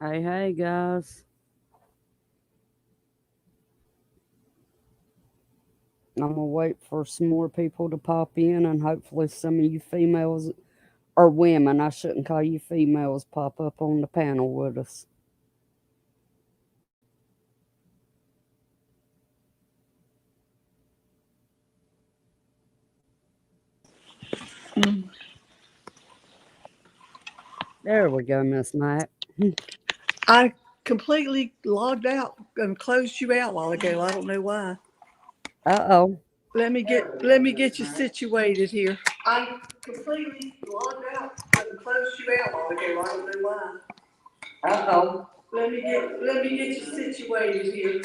Hey, hey, guys. I'm gonna wait for some more people to pop in, and hopefully, some of you females or women, I shouldn't call you females, pop up on the panel with us. There we go, Miss Mac. I completely logged out and closed you out a while ago. I don't know why. Uh oh. Let me get you situated here. I completely logged out and closed you out a while ago. I don't know why. Uh oh. Let me get you situated here.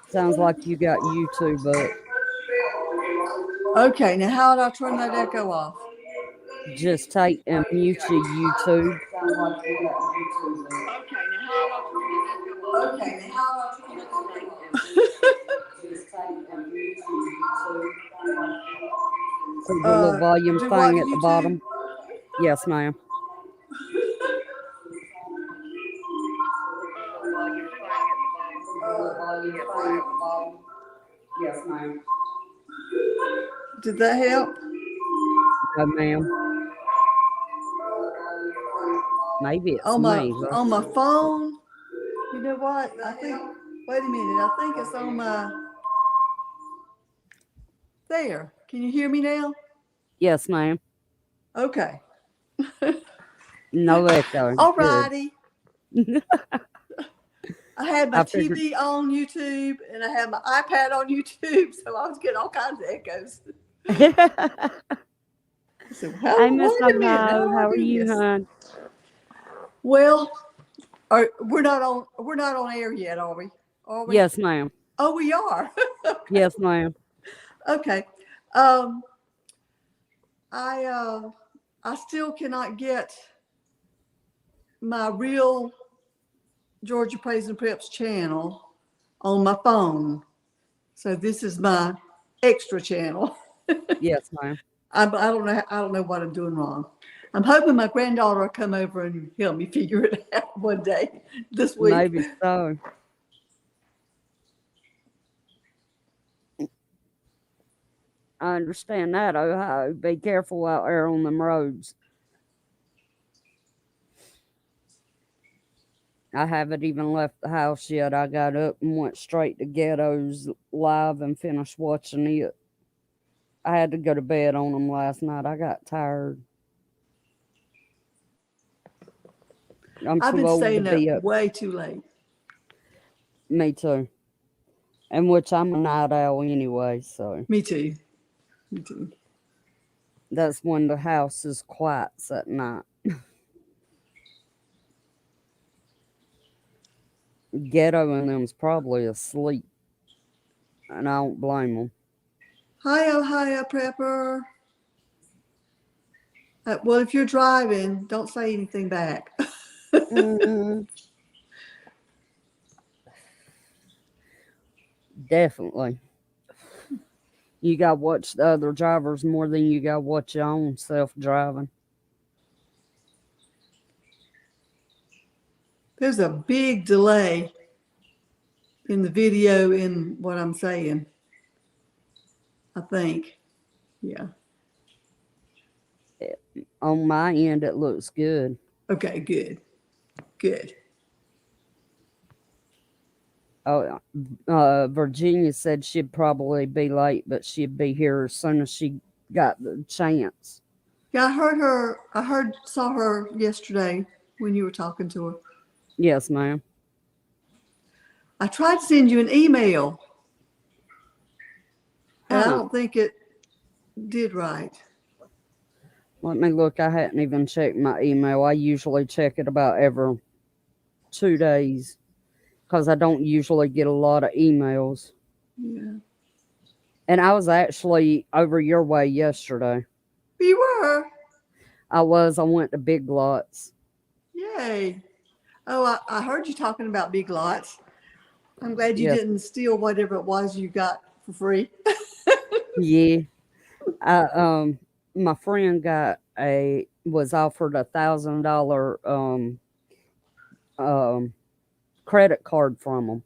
Sounds like you got YouTube up. Okay, now how do I turn that echo off? Just take and mute your YouTube. Sounds like you got YouTube up. Okay, now how do I turn that echo off? Just take and mute your YouTube. See the little volume Do what thing to at the YouTube? bottom? Yes, ma'am. Yes, ma'am. Did that help? No, ma'am. Maybe it's On my me, though. on my phone. You know what? I think. Wait a minute. I think it's on my. There. Can you hear me now? Yes, ma'am. Okay. No echo. All Good. righty. I had my I figured. TV on YouTube and I had my iPad on YouTube, so I was getting all kinds of echoes. Hey, So, Miss wait a minute, Ohio. how do I How are do you, this? hon? Well, we're not on air yet, are we? Are we? Yes, ma'am. Oh, we are. Okay. Yes, ma'am. Okay. Um, I I still cannot get my real Georgia Praise and Preps channel on my phone. So this is my extra channel. Yes, ma'am. I don't know what I'm doing wrong. I'm hoping my granddaughter will come over and help me figure it out one day this week. Maybe so. I understand that, Ohio. Be careful out there on them roads. I haven't even left the house yet. I got up and went straight to Ghettos live and finished watching it. I had to go to bed on them last night. I got tired. I'm I've too been old to staying up be up. way too late. Me too. And which I'm a night owl anyway, so Me too. Me too. that's when the house is quiet at night. Ghetto and them's probably asleep, and I don't blame them. Hi, Ohio Prepper. Well, if you're driving, don't say anything back. Mm, definitely. You got to watch the other drivers more than you got to watch your own self driving. There's a big delay in the video in what I'm saying, I think. Yeah. On my end, it looks good. Okay, good. Good. Oh, Virginia said she'd probably be late, but she'd be here as soon as she got the chance. Yeah, saw her yesterday when you were talking to her. Yes, ma'am. I tried to send you an email, and I Huh. don't think it did right. Let me look. I hadn't even checked my email. I usually check it about every 2 days because I don't usually get a lot of emails. Yeah. And I was actually over your way yesterday. You were. I was. I went to Big Lots. Yay. Oh, I heard you talking about Big Lots. I'm glad you Yes. didn't steal whatever it was you got for free. Yeah. I my friend got a was offered $1,000 credit card from them.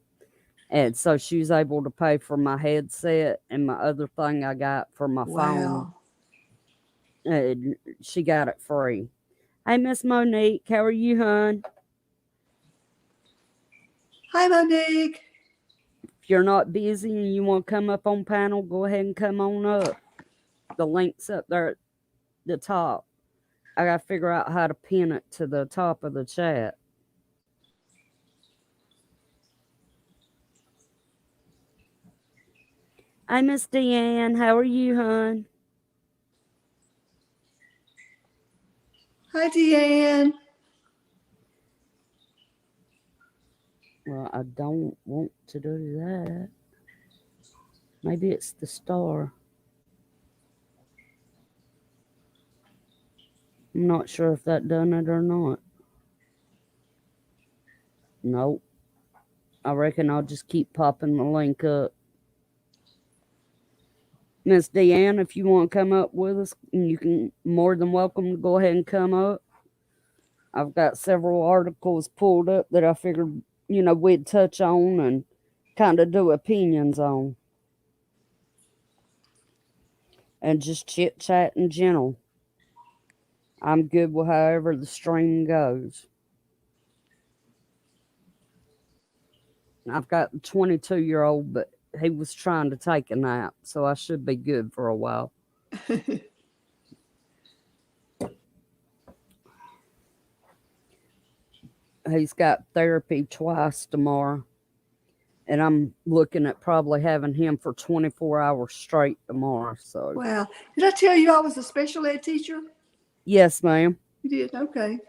And so she was able to pay for my headset and my other thing I got for my phone. Wow. And she got it free. Hey, Miss Monique, how are you, hon? Hi, Monique. If you're not busy and you want to come up on panel, go ahead and come on up. The link's up there at the top. I got to figure out how to pin it to the top of the chat. Hey, Miss Deanne, how are you, hon? Hi, Deanne. Well, I don't want to do that. Maybe it's the star. I'm not sure if that done it or not. Nope. I reckon I'll just keep popping the link up. Miss Deanne, if you want to come up with us, you can more than welcome to go ahead and come up. I've got several articles pulled up that I figured, we'd touch on and kind of do opinions on. And just chit chat in general. I'm good with however the stream goes. I've got a 22-year-old, but he was trying to take a nap, so I should be good for a while. He's got therapy twice tomorrow, and I'm looking at probably having him for 24 hours straight tomorrow. So, Wow. Did I tell you I was a special ed teacher? yes, ma'am. You did? Okay.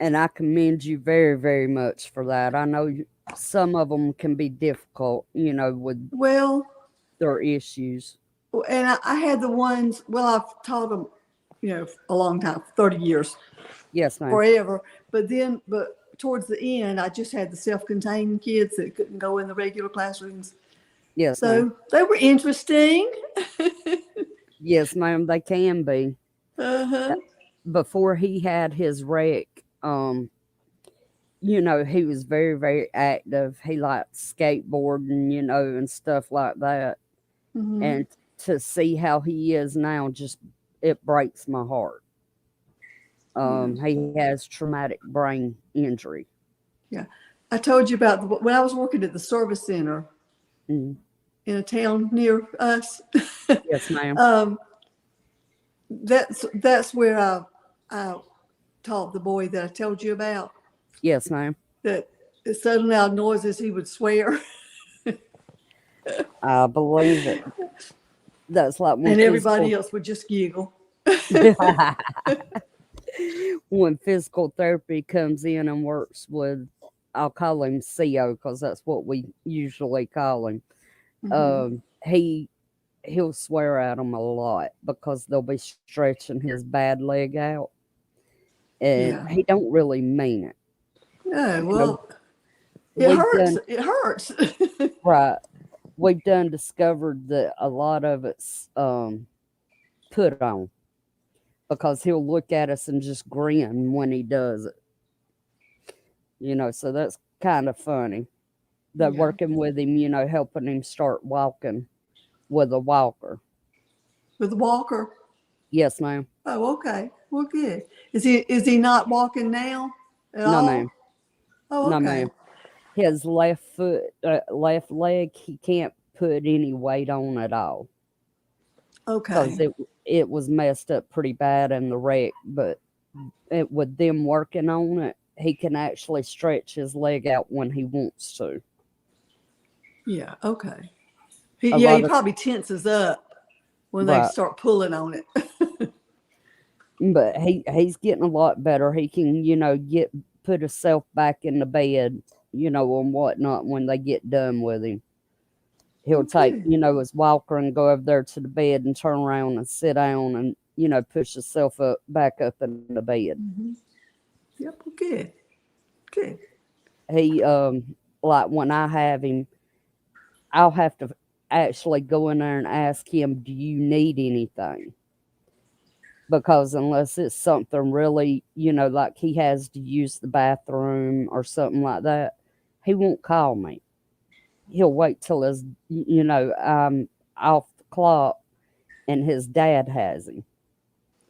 And I commend you very, very much for that. I know some of them can be difficult, with Well, their issues. and I had the ones, well, I've taught them, a long time, 30 years, Yes, ma'am. forever. But towards the end, I just had the self-contained kids that couldn't go in the regular classrooms. Yes, ma'am. So they were interesting. Yes, ma'am. They can be. Uh-huh. Before he had his wreck, he was very, very active. He liked skateboarding, and stuff like that. Mm-hmm. And to see how he is now, just it breaks my heart. He has traumatic brain injury. Yeah. I told you about when I was working at the service center Mm. in a town near us. Yes, ma'am. That's where I taught the boy that I told you about, Yes, ma'am. that suddenly loud noises he would swear. I believe it. That's like when And everybody else would just giggle. when physical therapy comes in and works with, I'll call him CO because that's what we usually call him. Mm-hmm. He'll swear at them a lot because they'll be stretching his bad leg out, and Yeah. he don't really mean it. No, well, it We've hurts. done It hurts. right. We've done discovered that a lot of it's put on because he'll look at us and just grin when he does it. So that's kind of funny. That Yeah. working with him, helping him start walking with a walker. With the walker. Yes, ma'am. Oh, okay. Well, good. Is he not walking now at No, all? ma'am. Oh, No, okay. ma'am. His left foot, left leg, he can't put any weight on at all because Okay. it was messed up pretty bad in the wreck. But with them working on it, he can actually stretch his leg out when he wants to. Yeah. Okay. A He lot of probably tenses up when they right, start pulling on it. but he's getting a lot better. He can put himself back in the bed, and whatnot when they get done with him. He'll take, Okay. his walker and go over there to the bed and turn around and sit down and, push himself back up in the bed. Mm-hmm. Yep. Well, good. Good. He, like when I have him, I'll have to actually go in there and ask him, do you need anything? because unless it's something really, like he has to use the bathroom or something like that, he won't call me. He'll wait till I'm off the clock and his dad has him.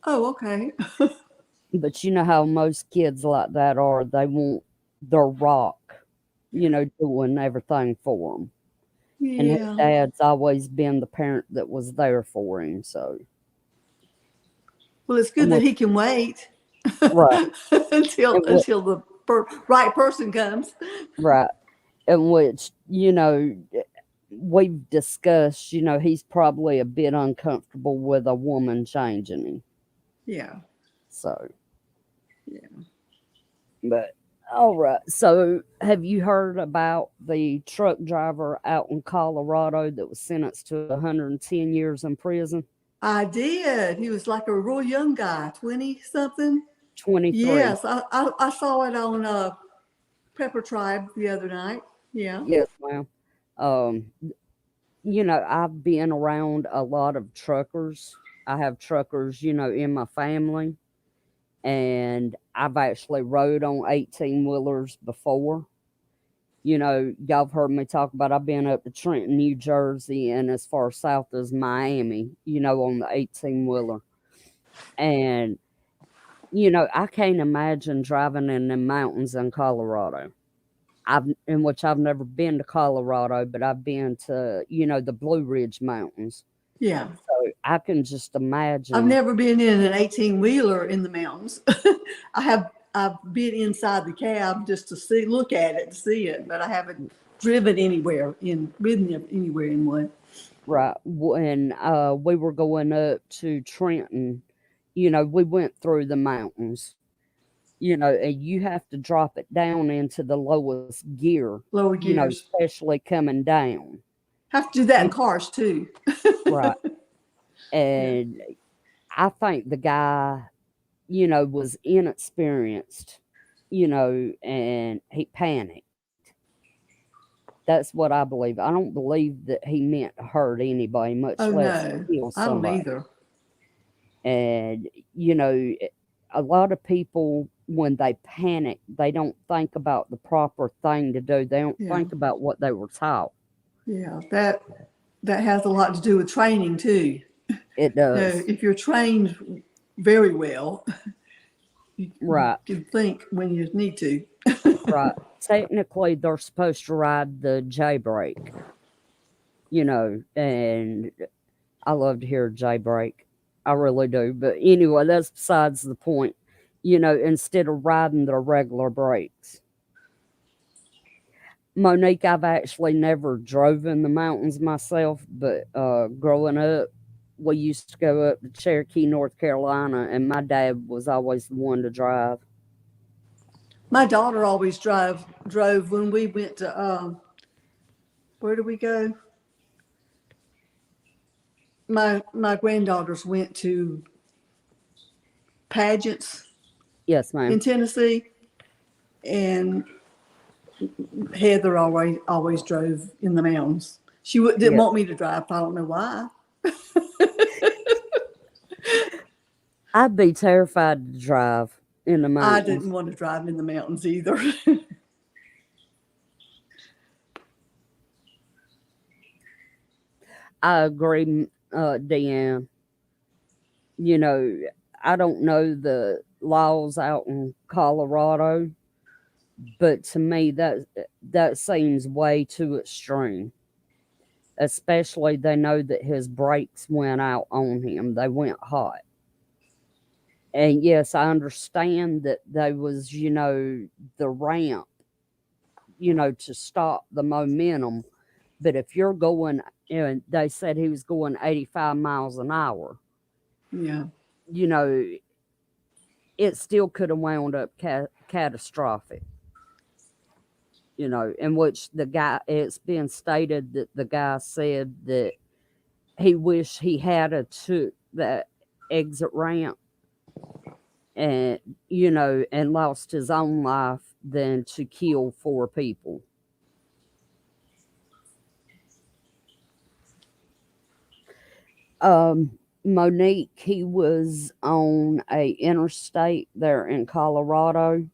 Oh, okay. But you know how most kids like that are. They want their rock, doing everything for them. And his Yeah. dad's always been the parent that was there for him. So, Well, it's and good that he can wait right, until and what, the right person comes. right, in which we've discussed. He's probably a bit uncomfortable with a woman changing him. Yeah. So, Yeah. but all right. So, have you heard about the truck driver out in Colorado that was sentenced to 110 years in prison? I did. He was like a real young guy, 20 something. 23. Yes, I saw it on Pepper Tribe the other night. Yeah. Yes, ma'am. Um, I've been around a lot of truckers. I have truckers, in my family, and I've actually rode on 18 wheelers before. Y'all have heard me talk about I've been up to Trenton, New Jersey, and as far south as Miami, on the 18 wheeler. And, I can't imagine driving in the mountains in Colorado. In which I've never been to Colorado, but I've been to, the Blue Ridge Mountains. Yeah. So I can just I've imagine. never been in an 18 wheeler in the mountains. I've been inside the cab just to look at it, to see it, but I haven't ridden anywhere in one. Right. When we were going up to Trenton, we went through the mountains, and you have to drop it down into the lowest gear, Lower gears. especially coming down. Have to do that in You- cars too. Right. Yeah. And I think the guy, was inexperienced, and he panicked. That's what I believe. I don't believe that he meant to hurt anybody, much Oh less no, kill I don't somebody. either. And, a lot of people, when they panic, they don't think about the proper thing to do. They don't Yeah. think about what they were taught. Yeah. That has a lot to do with training too. It does. If you're trained very well, you Right, can think when you need to. right. Technically, they're supposed to ride the J brake, and I love to hear J brake. I really do. But anyway, that's besides the point. Instead of riding the regular brakes. Monique, I've actually never drove in the mountains myself, but growing up, we used to go up to Cherokee, North Carolina, and my dad was always the one to drive. My daughter always drove when we went to where did we go? My granddaughters went to pageants Yes, in ma'am. Tennessee, and Heather always drove in the mountains. Didn't Yeah. want me to drive. I don't know why. I'd be terrified to drive in the I mountains. didn't want to drive in the mountains either. I agree, Deanne. You know, I don't know the laws out in Colorado, but to me that seems way too extreme. Especially they know that his brakes went out on him. They went hot. And yes, I understand that there was, the ramp, to stop the momentum. But if you're going, they said he was going 85 miles an hour, Yeah. you know, it still could have wound up catastrophic, in which it's been stated that the guy said that he wished he had a took that exit ramp and, and lost his own life than to kill four people. Um, Monique, he was on a interstate there in Colorado,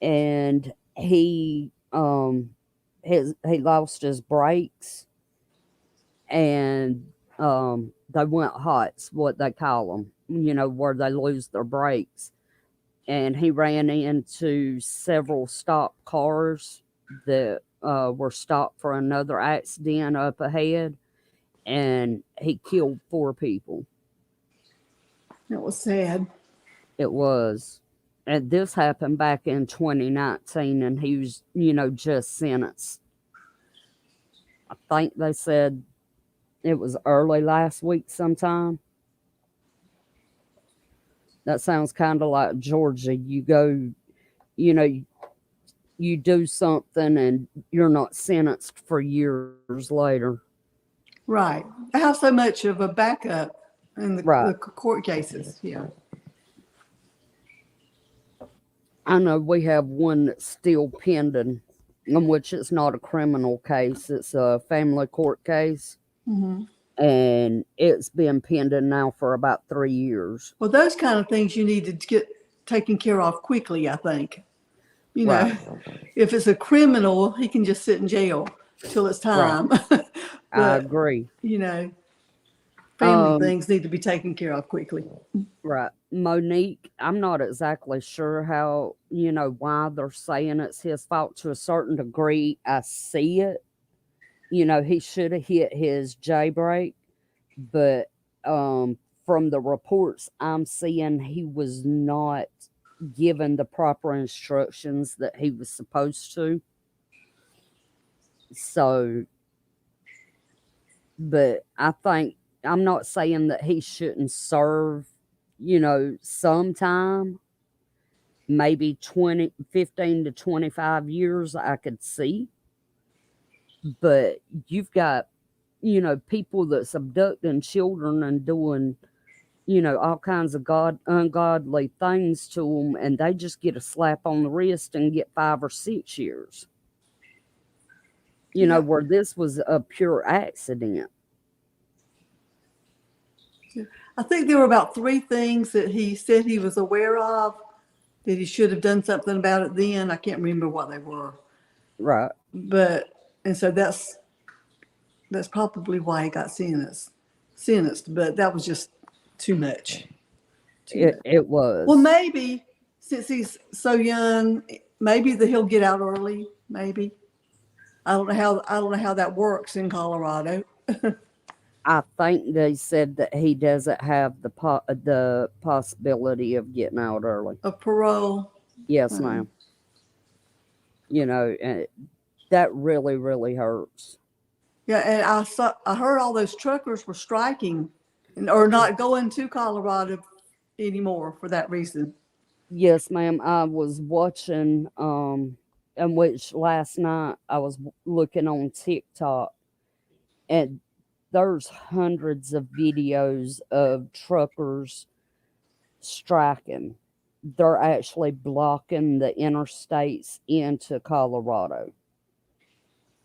and he lost his brakes, and they went hots, what they call them, where they lose their brakes. And he ran into several stopped cars that were stopped for another accident up ahead, and he killed 4 people. That was sad. It was. And this happened back in 2019, and he was, just sentenced. I think they said it was early last week sometime. That sounds kind of like Georgia. You go, you know, you do something and you're not sentenced for years later. Right. I have so much of a backup in the Right. court cases. Yeah. I know we have one that's still pending, in which it's not a criminal case, it's a family court case. Hmm. And it's been pending now for about 3 years. Well, those kind of things you need to get taken care of quickly, I think. Right. If it's a criminal, he can just sit in jail till it's time. I But, agree. family things need to be taken care of quickly. Right. Monique, I'm not exactly sure how, why they're saying it's his fault. To a certain degree, I see it. He should have hit his J brake, but from the reports I'm seeing, he was not given the proper instructions that he was supposed to. So, but I think, I'm not saying that he shouldn't serve, some time, maybe 15 to 25 years, I could see. But you've got, people that's abducting children and doing, all kinds of ungodly things to them, and they just get a slap on the wrist and get 5 or 6 years. Yeah. Where this was a pure accident. I think there were about 3 things that he said he was aware of that he should have done something about it then. I can't remember what they were. Right. And so that's probably why he got sentenced. But that was just too much. It was. Well, maybe since he's so young, maybe he'll get out early. Maybe I don't know how that works in Colorado. I think they said that he doesn't have the possibility of getting out early. Of parole. Yes, ma'am. And that really, really hurts. Yeah, and I heard all those truckers were striking or not going to Colorado anymore for that reason. Yes, ma'am. I was watching, in which last night I was looking on TikTok, and there's hundreds of videos of truckers striking. They're actually blocking the interstates into Colorado.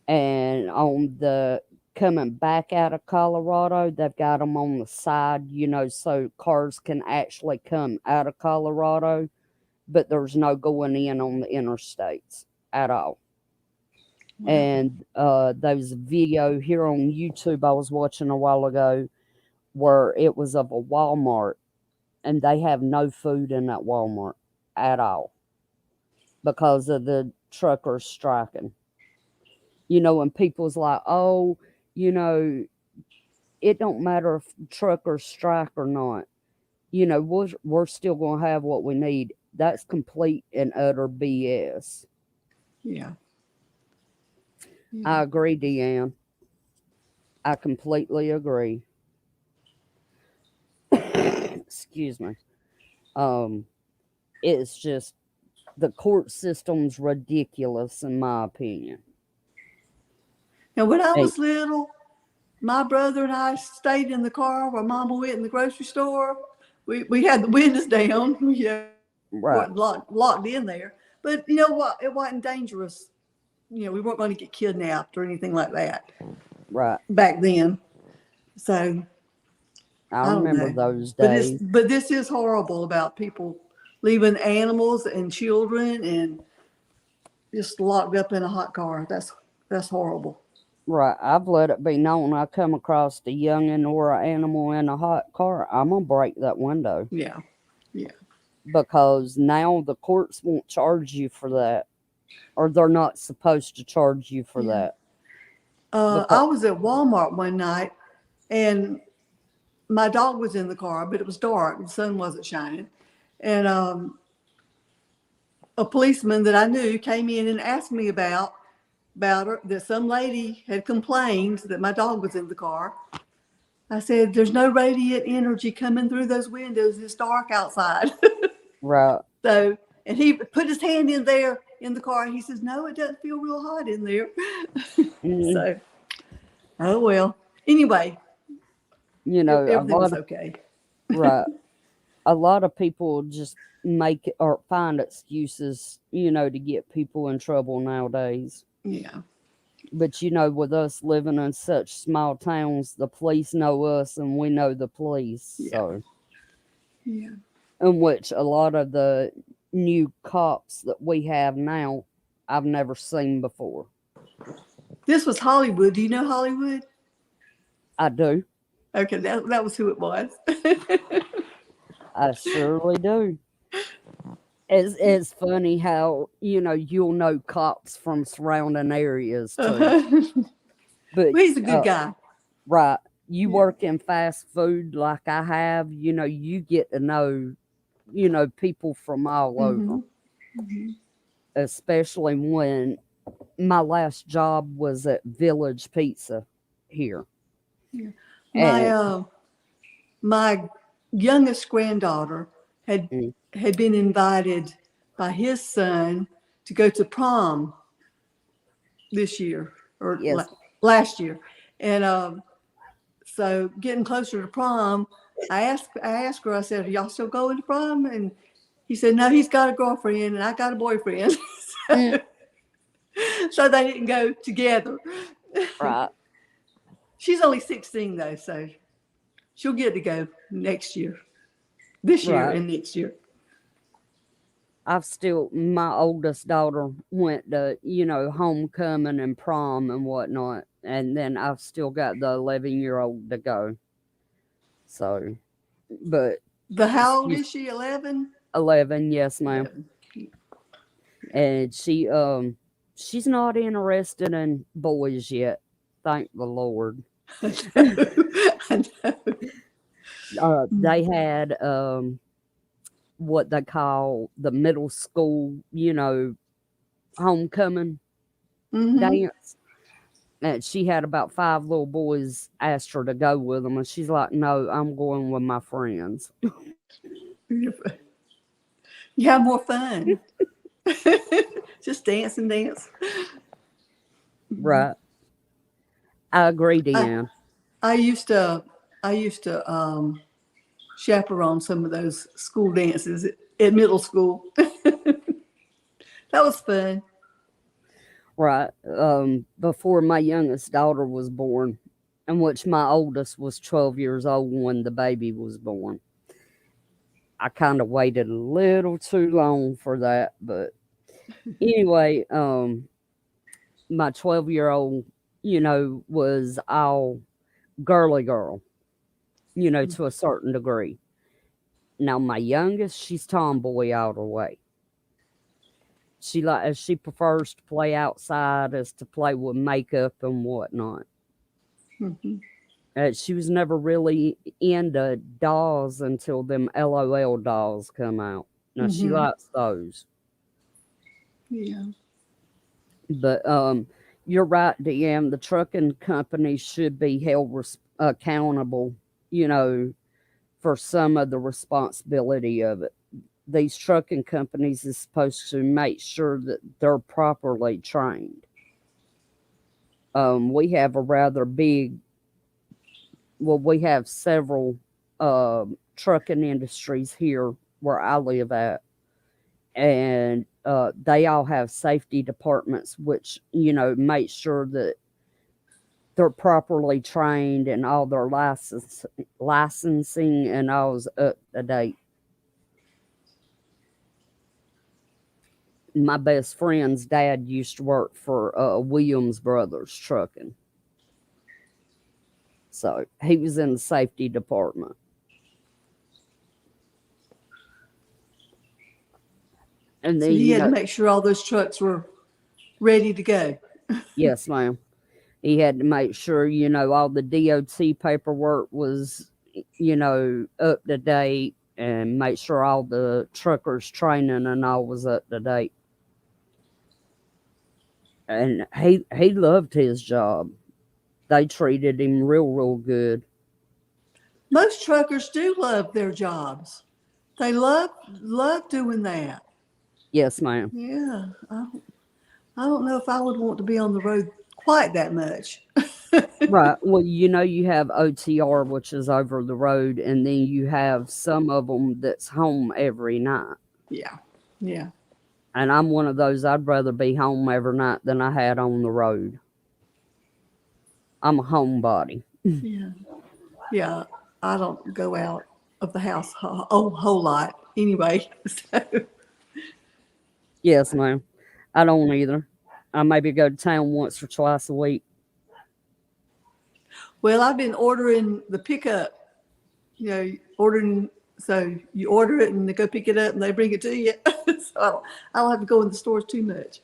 And on the coming back out of Colorado, they've got them on the side, so cars can actually come out of Colorado, but there's no going in on the interstates at all. And there's a video here on YouTube I was watching a while ago where it was of a Walmart, and they have no food in that Walmart at all because of the truckers striking. And people's like, oh, it don't matter if truckers strike or not. We're still going to have what we need. That's complete and utter BS. Yeah. I agree, Deanne. I completely agree. Excuse me. It's just, the court system's ridiculous in my opinion. Now, when I was little, my brother and I stayed in the car while Mama went in the grocery store. We had the windows down, Right. locked in there. But you know what? It wasn't dangerous. We weren't going to get kidnapped or anything like that. Right. Back then. So I I don't remember know. those But days. this is horrible about people leaving animals and children and just locked up in a hot car. That's horrible. Right. I've let it be known I come across a youngin' or an animal in a hot car, I'm gonna break that window Yeah. Yeah. because now the courts won't charge you for that, or they're not supposed to charge you for Yeah. that. I Because was at Walmart one night and my dog was in the car, but it was dark. The sun wasn't shining. And a policeman that I knew came in and asked me about her, that some lady had complained that my dog was in the car. I said, there's no radiant energy coming through those windows. It's dark outside. right. So, and he put his hand in there in the car. He says, no, it doesn't feel real hot in there. Mhm. So, oh well. Anyway, You know, a everything lot was of okay. right. A lot of people just make it or find excuses, to get people in trouble nowadays. Yeah. But with us living in such small towns, the police know us and we know the police. Yeah. So, Yeah. in which a lot of the new cops that we have now, I've never seen before. This was Hollywood. Do you know Hollywood? I do. Okay, that was who it was. I surely do. It's funny how, you'll know cops from surrounding areas too. Uh-huh. But, Well, he's a good guy. right, you Yeah. work in fast food like I have, you get to know, people from all over, Mm-hmm. especially when my last job was at Village Pizza here. Yeah. My And my youngest granddaughter had mm, had been invited by his son to go to prom this year or yes, last year, and so getting closer to prom, I asked her. I said, "Are y'all still going to prom?" And he said, "No, he's got a girlfriend and I got a boyfriend." mm, So they didn't go together. right, She's only 16 though, so she'll get to go next year, this year right. and next year. My oldest daughter went to, homecoming and prom and whatnot. And then I've still got the 11-year-old to go. So, but But how old excuse is she? 11? 11, yes, ma'am. 11. And she's not interested in boys yet. Thank the Lord. I know. They had what they call the middle school, homecoming Mm-hmm. dance. And she had about 5 little boys asked her to go with them, and she's like, "No, I'm going with my friends." You have more fun. Just dance and dance. Right. I agree, I, Deanne. I used to chaperone some of those school dances at middle school. That was fun. Right. Before my youngest daughter was born, in which my oldest was 12 years old when the baby was born. I kind of waited a little too long for that, but anyway, my 12-year-old, was all girly girl, to a certain degree. Now my youngest, she's tomboy all the way. She prefers to play outside as to play with makeup and whatnot. Mm-hmm. She was never really into dolls until them LOL dolls come out. Now she Mm-hmm. likes those, Yeah. but you're right, DM. The trucking companies should be held accountable, you know, for some of the responsibility of it. These trucking companies is supposed to make sure that they're properly trained. We have a rather big, well, we have several trucking industries here where I live at, and they all have safety departments, which make sure that they're properly trained and all their licensing and all's up to date. My best friend's dad used to work for Williams Brothers Trucking. So he was in the safety department. And So then, he had to make sure all those trucks were ready to go. yes, ma'am. He had to make sure, all the DOT paperwork was, up to date and make sure all the truckers' training and all was up to date. And he loved his job. They treated him real good. Most truckers do love their jobs. They love doing that. Yes, ma'am. Yeah, I don't know if I would want to be on the road quite that much. Right. Well, you have OTR, which is over the road, and then you have some of them that's home every night. Yeah, yeah. And I'm one of those, I'd rather be home every night than I had on the road. I'm a homebody. Yeah, yeah. I don't go out of the house a whole lot anyway. So. Yes, ma'am. I don't either. I maybe go to town once or twice a week. Well, I've been ordering the pickup. Ordering. So you order it and they go pick it up and they bring it to you. So I don't have to go in the stores too much.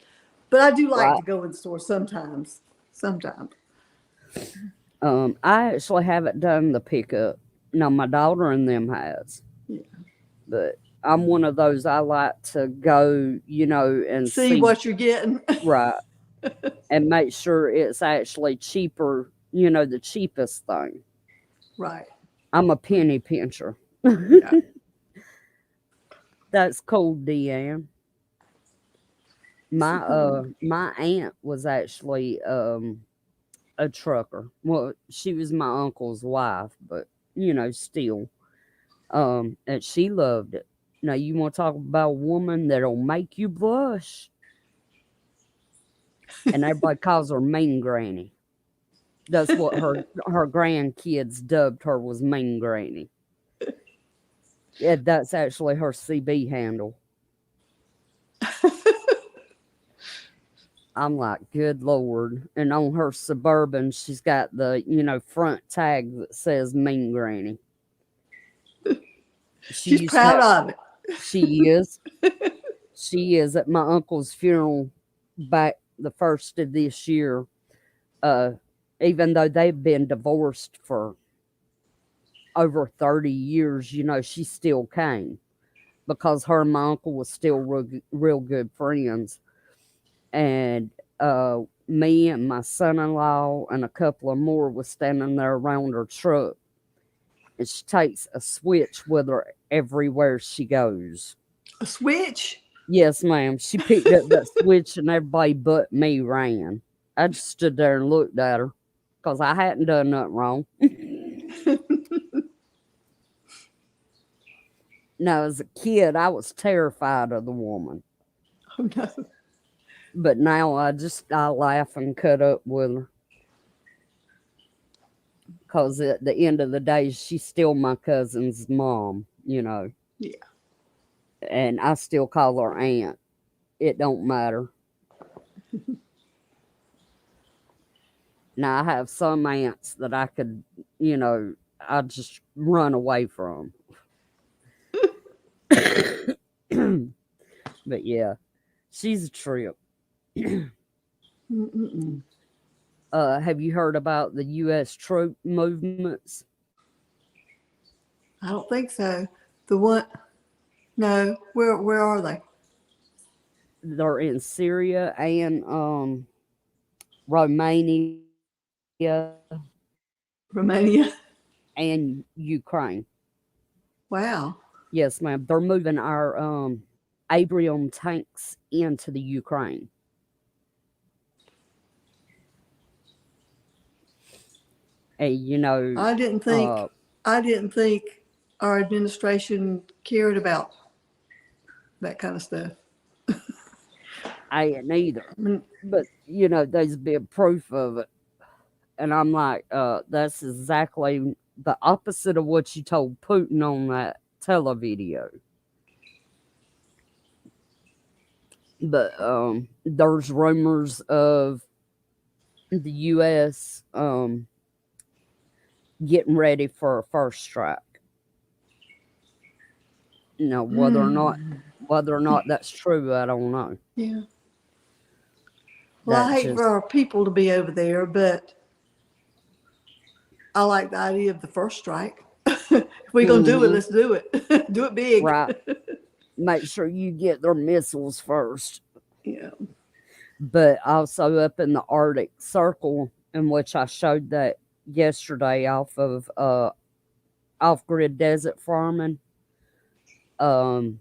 But I do like to go in the store sometimes. Sometimes. I actually haven't done the pickup. Now my daughter and them has. Yeah. But I'm one of those, I like to go, and see what you're getting. Right. And make sure it's actually cheaper, the cheapest thing. Right. I'm a penny pincher. Yeah. That's cool, Deanne. My aunt was actually a trucker. Well, she was my uncle's wife, but still. And she loved it. Now you want to talk about a woman that'll make you blush. And everybody calls her Mean Granny. That's what her grandkids dubbed her, was Mean Granny. Yeah, that's actually her CB handle. I'm like, good Lord. And on her Suburban, she's got the, front tag that says Mean Granny. She's proud of it. She is. She is. At my uncle's funeral back the first of this year, even though they've been divorced for over 30 years, she still came because her and my uncle was still real good friends. And me and my son-in-law and a couple of more was standing there around her truck. And she takes a switch with her everywhere she goes. A switch? Yes, ma'am. She picked up that switch and everybody but me ran. I just stood there and looked at her because I hadn't done nothing wrong. Now, as a kid, I was terrified of the woman. Oh, no. But now I laugh and cut up with her. Because at the end of the day, she's still my cousin's mom, Yeah. And I still call her aunt. It don't matter. Now, I have some aunts that I could, I just run away from. But yeah, she's a trip. Have you heard about the U.S. troop movements? I don't think so. The one, no. Where are they? They're in Syria and Romania Romania. and Ukraine. Wow. Yes, ma'am. They're moving our Abrams tanks into the Ukraine. And I didn't think our administration cared about that kind of stuff. I ain't either. But there's been proof of it. And I'm like, that's exactly the opposite of what you told Putin on that televideo. But there's rumors of the U.S. Getting ready for a first strike. You know, whether or not that's true, I don't know. Yeah. Well, That I hate for just our people to be over there, but I like the idea of the first strike. If we're gonna do it, Mhm, let's do it. Do it big. right. Make sure you get their missiles first. Yeah. But also up in the Arctic Circle, in which I showed that yesterday off of off grid desert farming, um,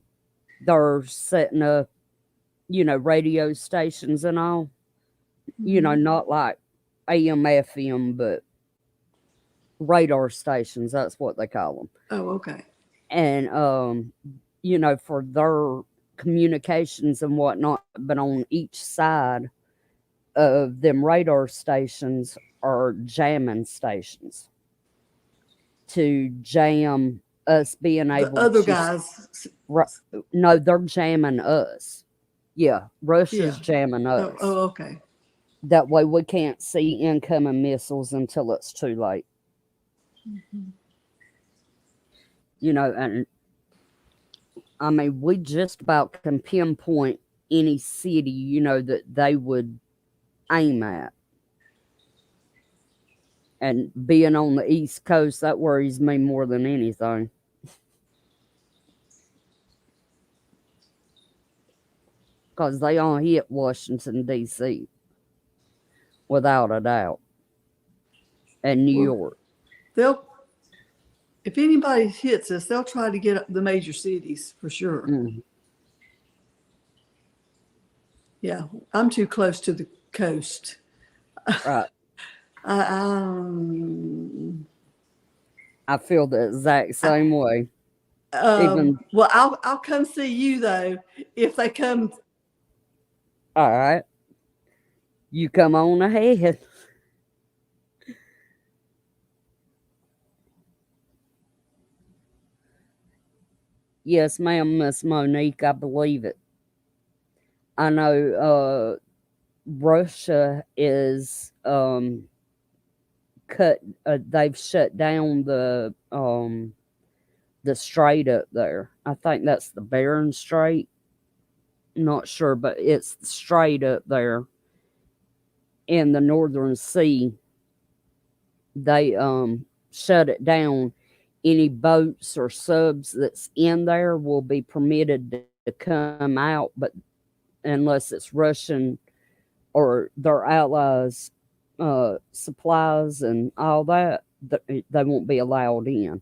they're setting up, you know, radio stations and all, you know, Mhm. not like AM, FM, but radar stations. That's what they call them. Oh, okay. And, you know, for their communications and whatnot, but on each side of them radar stations are jamming stations to jam us being The able other to. guys, No, they're jamming us. Yeah, Russia's yeah. jamming Oh, us. okay. That way we can't see incoming missiles until it's too late. Mhm. You know, and I mean, we just about can pinpoint any city, you know, that they would aim at. And being on the East Coast, that worries me more than anything. Because they all hit Washington, D.C., without a doubt, and New Well, York. they'll, if anybody hits us, they'll try to get the major cities for sure. Mm, Yeah. I'm too close to the coast. right. I, um, I feel the exact same way. Even, well, I'll come see you though if they come. all right, you come on ahead. Yes, ma'am, Miss Monique, I believe it. I know Russia is cut they've shut down the strait up there. I think that's the Bering Strait. Not sure, but it's the strait up there in the Northern Sea. They shut it down. Any boats or subs that's in there will be permitted to come out, but unless it's Russian or their allies supplies and all that, they won't be allowed in.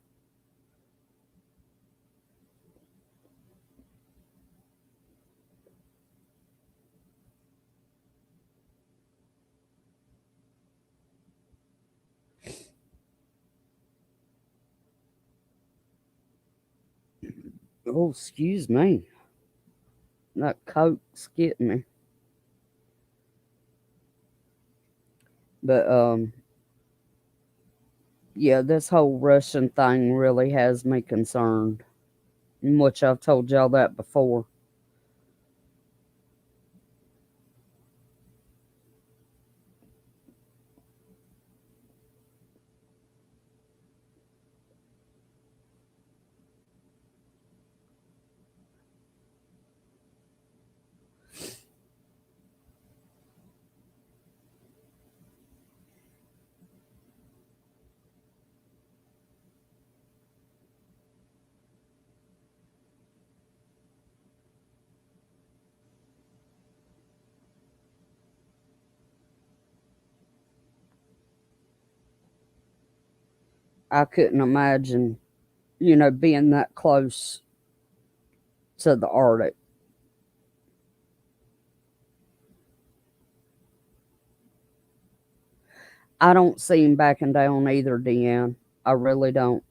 Oh, excuse me. That coke's getting me. But yeah, this whole Russian thing really has me concerned, in which I've told y'all that before. I couldn't imagine, you know, being that close to the Arctic. I don't see him backing down either, Deanne. I really don't.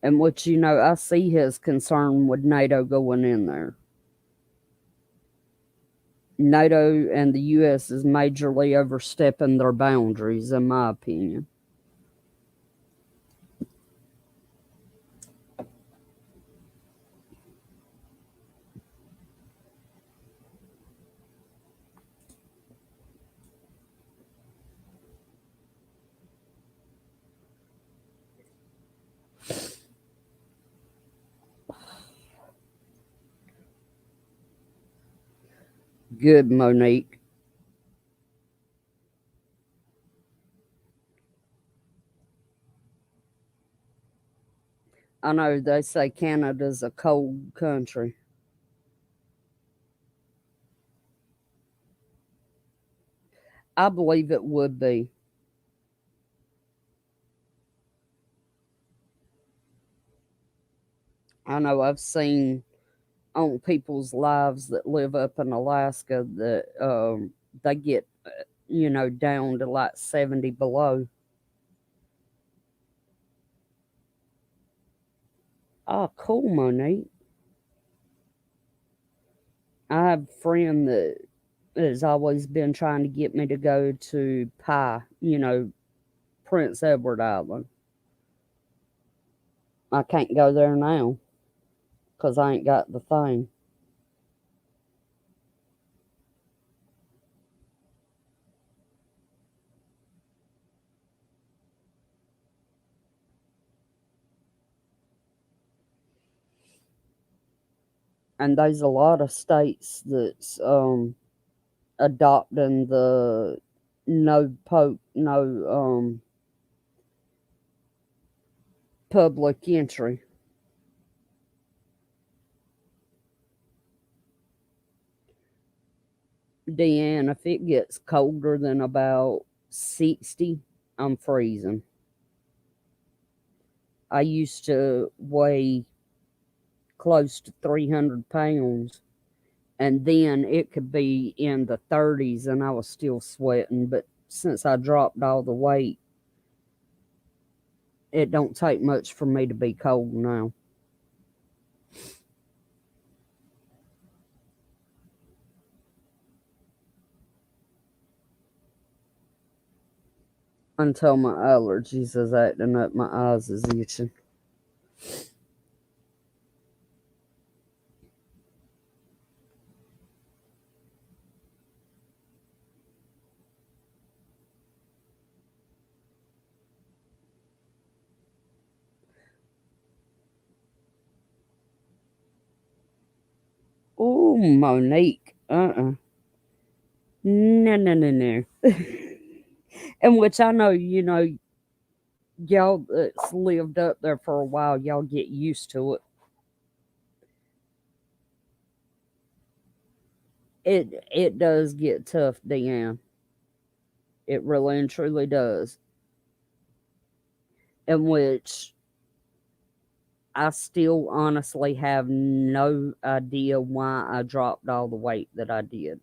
And what you know, I see his concern with NATO going in there. NATO and the U.S. is majorly overstepping their boundaries, in my opinion. Good, Monique. I know they say Canada's a cold country. I believe it would be. I know I've seen on people's lives that live up in Alaska that they get, down to like 70 below. Oh, cool, Monique. I have a friend that has always been trying to get me to go to Pie, Prince Edward Island. I can't go there now because I ain't got the thing. And there's a lot of states that's adopting the no pope, no public entry. Deanne, if it gets colder than about 60, I'm freezing. I used to weigh close to 300 pounds, and then it could be in the 30s and I was still sweating. But since I dropped all the weight, it don't take much for me to be cold now. Until my allergies is acting up, my eyes is itching. Oh, Monique. No, no, no, no. And which I know, y'all that's lived up there for a while, y'all get used to it. It does get tough, Deanne. It really and truly does. In which I still honestly have no idea why I dropped all the weight that I did.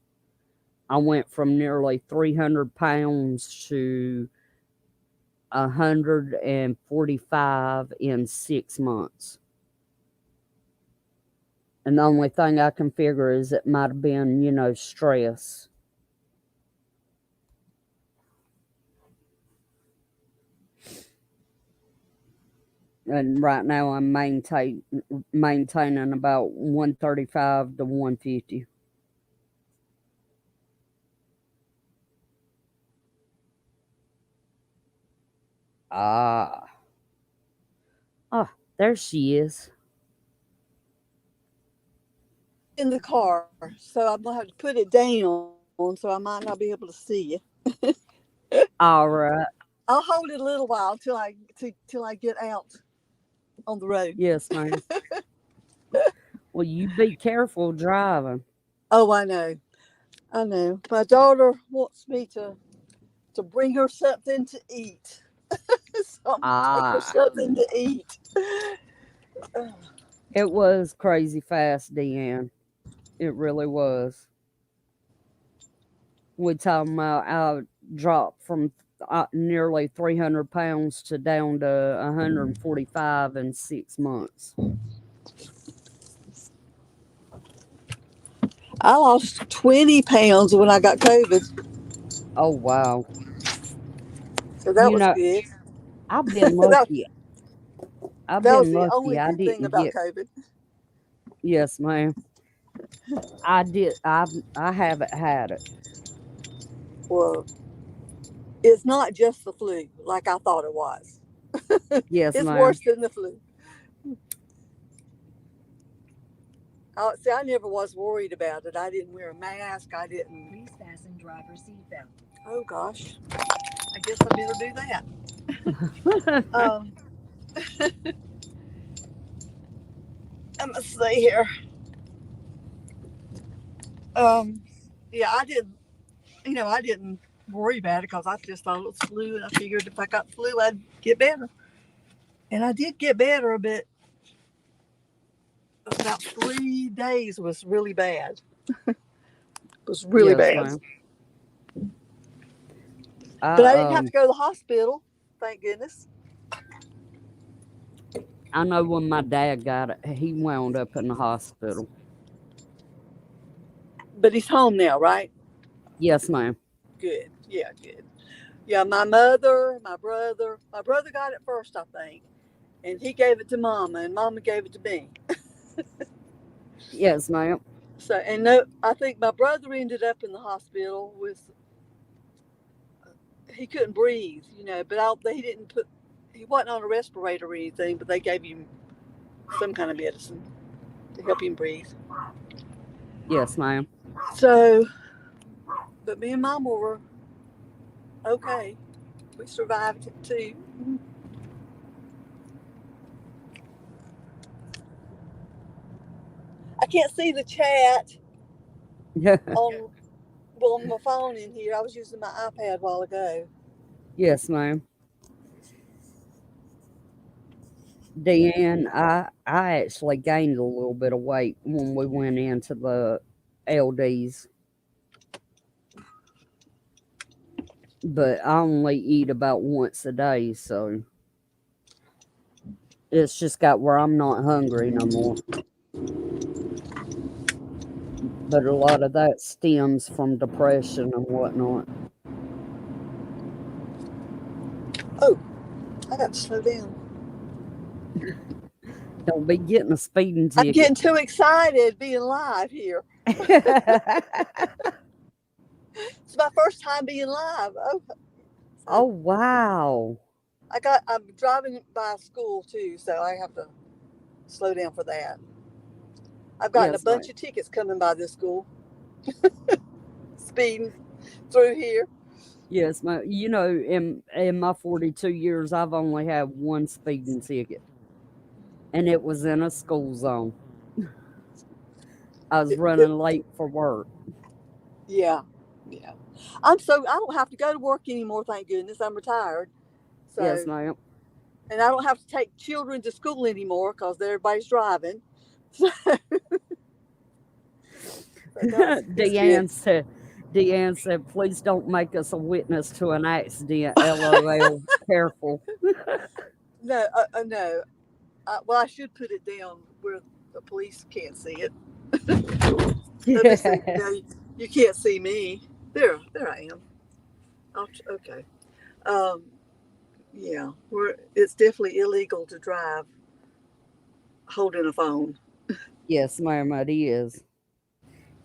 I went from nearly 300 pounds to 145 in 6 months. And the only thing I can figure is it might have been, stress. And right now I'm maintaining about 135 to 150. Ah, ah, there she is. In the car, so I'm gonna have to put it down, so I might not be able to see you. All right. I'll hold it a little while till I get out on the road. Yes, ma'am. Well, you be careful driving. Oh, I know, I know. My daughter wants me to bring her something to eat, so I'm gonna take her Ah, something to eat. it was crazy fast, Deanne. It really was. We talking about I dropped from nearly 300 pounds to down to 145 in 6 months. I lost 20 pounds when I got COVID, Oh wow. so that You was know, good. I've been that, lucky. I've that was been the lucky. only I good thing didn't about get. COVID. Yes, ma'am. I did. I haven't had it. Well, it's not just the flu like I thought it was. Yes, It's ma'am. worse than the flu. See, I never was worried about it. I didn't wear a mask. I didn't. Please fasten driver's seatbelt. Oh gosh, I guess I better do that. Let me see here. Um, yeah, I didn't. I didn't worry about it because I just thought it was flu, and I figured if I got the flu, I'd get better. And I did get better, but about 3 days was really bad. It was really Yes, bad. ma'am. But I didn't I have to go to the hospital, thank goodness. I know when my dad got it, he wound up in the hospital. But he's home now, right? Yes, ma'am. Good. Yeah, good. Yeah, my mother, my brother got it first, I think. And he gave it to Mama, and Mama gave it to me. Yes, ma'am. So, and no, I think my brother ended up in the hospital with, he couldn't breathe, but they didn't put, he wasn't on a respirator or anything, but they gave him some kind of medicine to help him breathe. Yes, ma'am. So, but me and Mama were okay. We survived it too. I can't see the chat on my phone in here. I was using my iPad a while ago. Yes, ma'am. Deanne, I actually gained a little bit of weight when we went into the LDs, but I only eat about once a day, so it's just got where I'm not hungry no more. But a lot of that stems from depression and whatnot. Oh, I got to slow down. Don't be getting a speeding I'm ticket. getting too excited being live here. It's my first time being live. Oh, wow. I'm driving by school too, so I have to slow down for that. I've gotten a Yes, bunch ma'am. of tickets coming by this school, speeding through here. Yes, ma'am. In my 42 years, I've only had one speeding ticket, and it was in a school zone. I was running late for work. Yeah, yeah. I don't have to go to work anymore. Thank goodness, I'm retired. Yes, So, ma'am. and I don't have to take children to school anymore because everybody's driving. So, that's good. Deanne said, please don't make us a witness to an accident. LOL. Careful. No, no. Well, I should put it down where the police can't see it. Let me see. Yeah. No, you can't see me. There I am. Okay. Um, yeah, it's definitely illegal to drive holding a phone. Yes, ma'am, it is.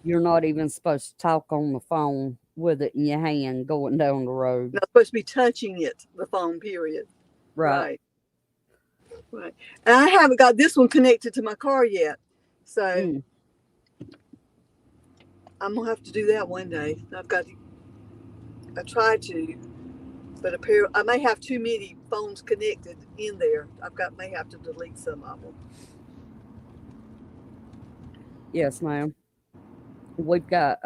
You're not even supposed to talk on the phone with it in your hand going down the road. Not supposed to be touching it, the phone. Period. Right. Right. Right. And I haven't got this one connected to my car yet, so Mm. I'm gonna have to do that one day. I tried to, but I may have too many phones connected in there. May have to delete some of them. Yes, ma'am. We've got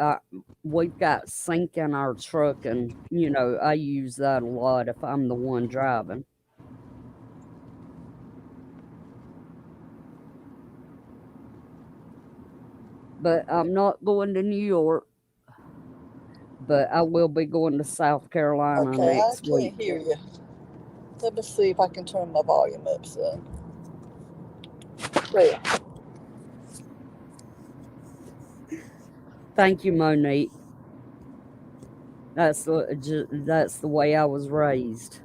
sync in our truck, and I use that a lot if I'm the one driving. But I'm not going to New York, but I will be going to South Carolina Okay, I next week. can't hear you. Let me see if I can turn my volume up some. There. Thank you, Monique. That's the way I was raised.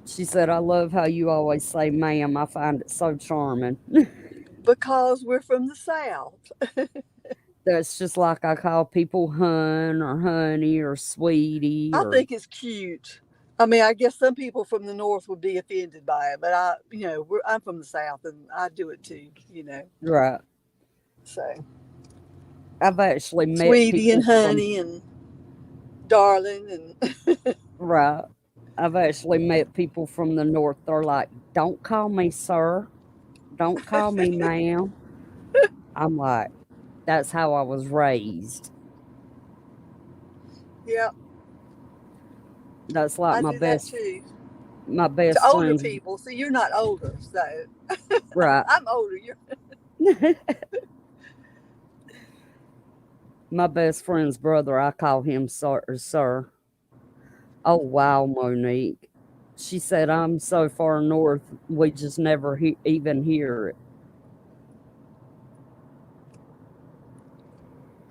She said, "I love how you always say, ma'am. I find it so charming." Because we're from the South. That's just like I call people hun or honey or sweetie I or think it's cute. I mean, I guess some people from the North would be offended by it, but I'm from the South and I do it too, right. So, I've actually met sweetie and people from honey and darling and right. I've actually met people from the north. They're like, "Don't call me sir. Don't call me ma'am." I'm like, "That's how I was raised." yeah, That's like I do that too. my To best older friend's people, see, you're not older, so right. I'm older. You're My best friend's brother, I call him sir. Oh wow, Monique. She said, "I'm so far north, we just never even hear it."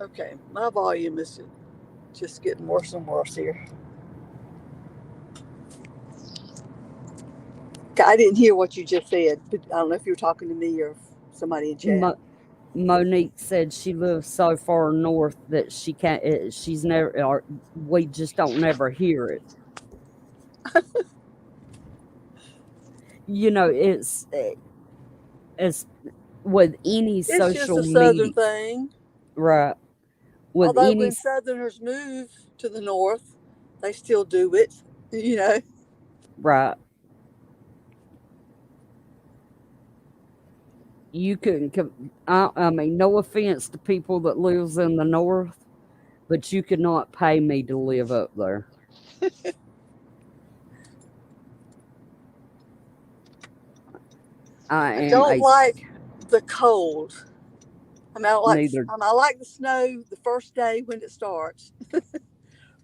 okay. My volume is just getting worse and worse here. I didn't hear what you just said, but I don't know if you were talking to me or somebody in chat. Mo- Monique said she lives so far north that she can't. She's never. Or we just don't never hear it. It's with any It's just social a southern media, thing. right? With Although any when Southerners move to the North, they still do it. You know, right, you can. I mean, no offense to people that lives in the north, but you could not pay me to live up there. I I am don't like the cold. I mean, neither. I like the snow the first day when it starts,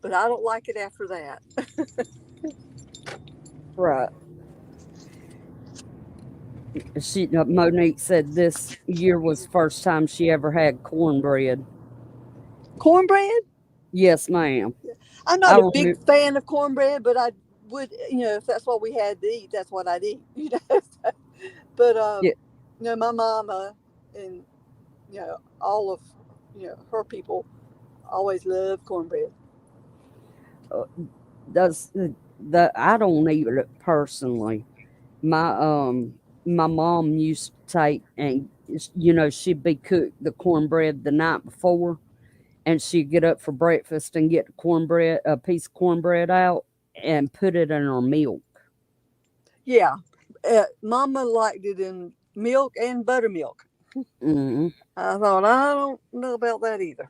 but I don't like it after that. Right. Monique said this year was first time she ever had cornbread. Cornbread? Yes, ma'am. I'm not I a big remember. fan of cornbread, but I would, if that's what we had to eat, that's what I'd eat. But Yeah, my mama and all of her people always loved cornbread. uh, that's the. I don't eat it personally. My my mom used to take and she'd be cooked the cornbread the night before, and she'd get up for breakfast and get the cornbread a piece of cornbread out and put it in her milk. Yeah, mama liked it in milk and buttermilk. Mm. I thought I don't know about that either.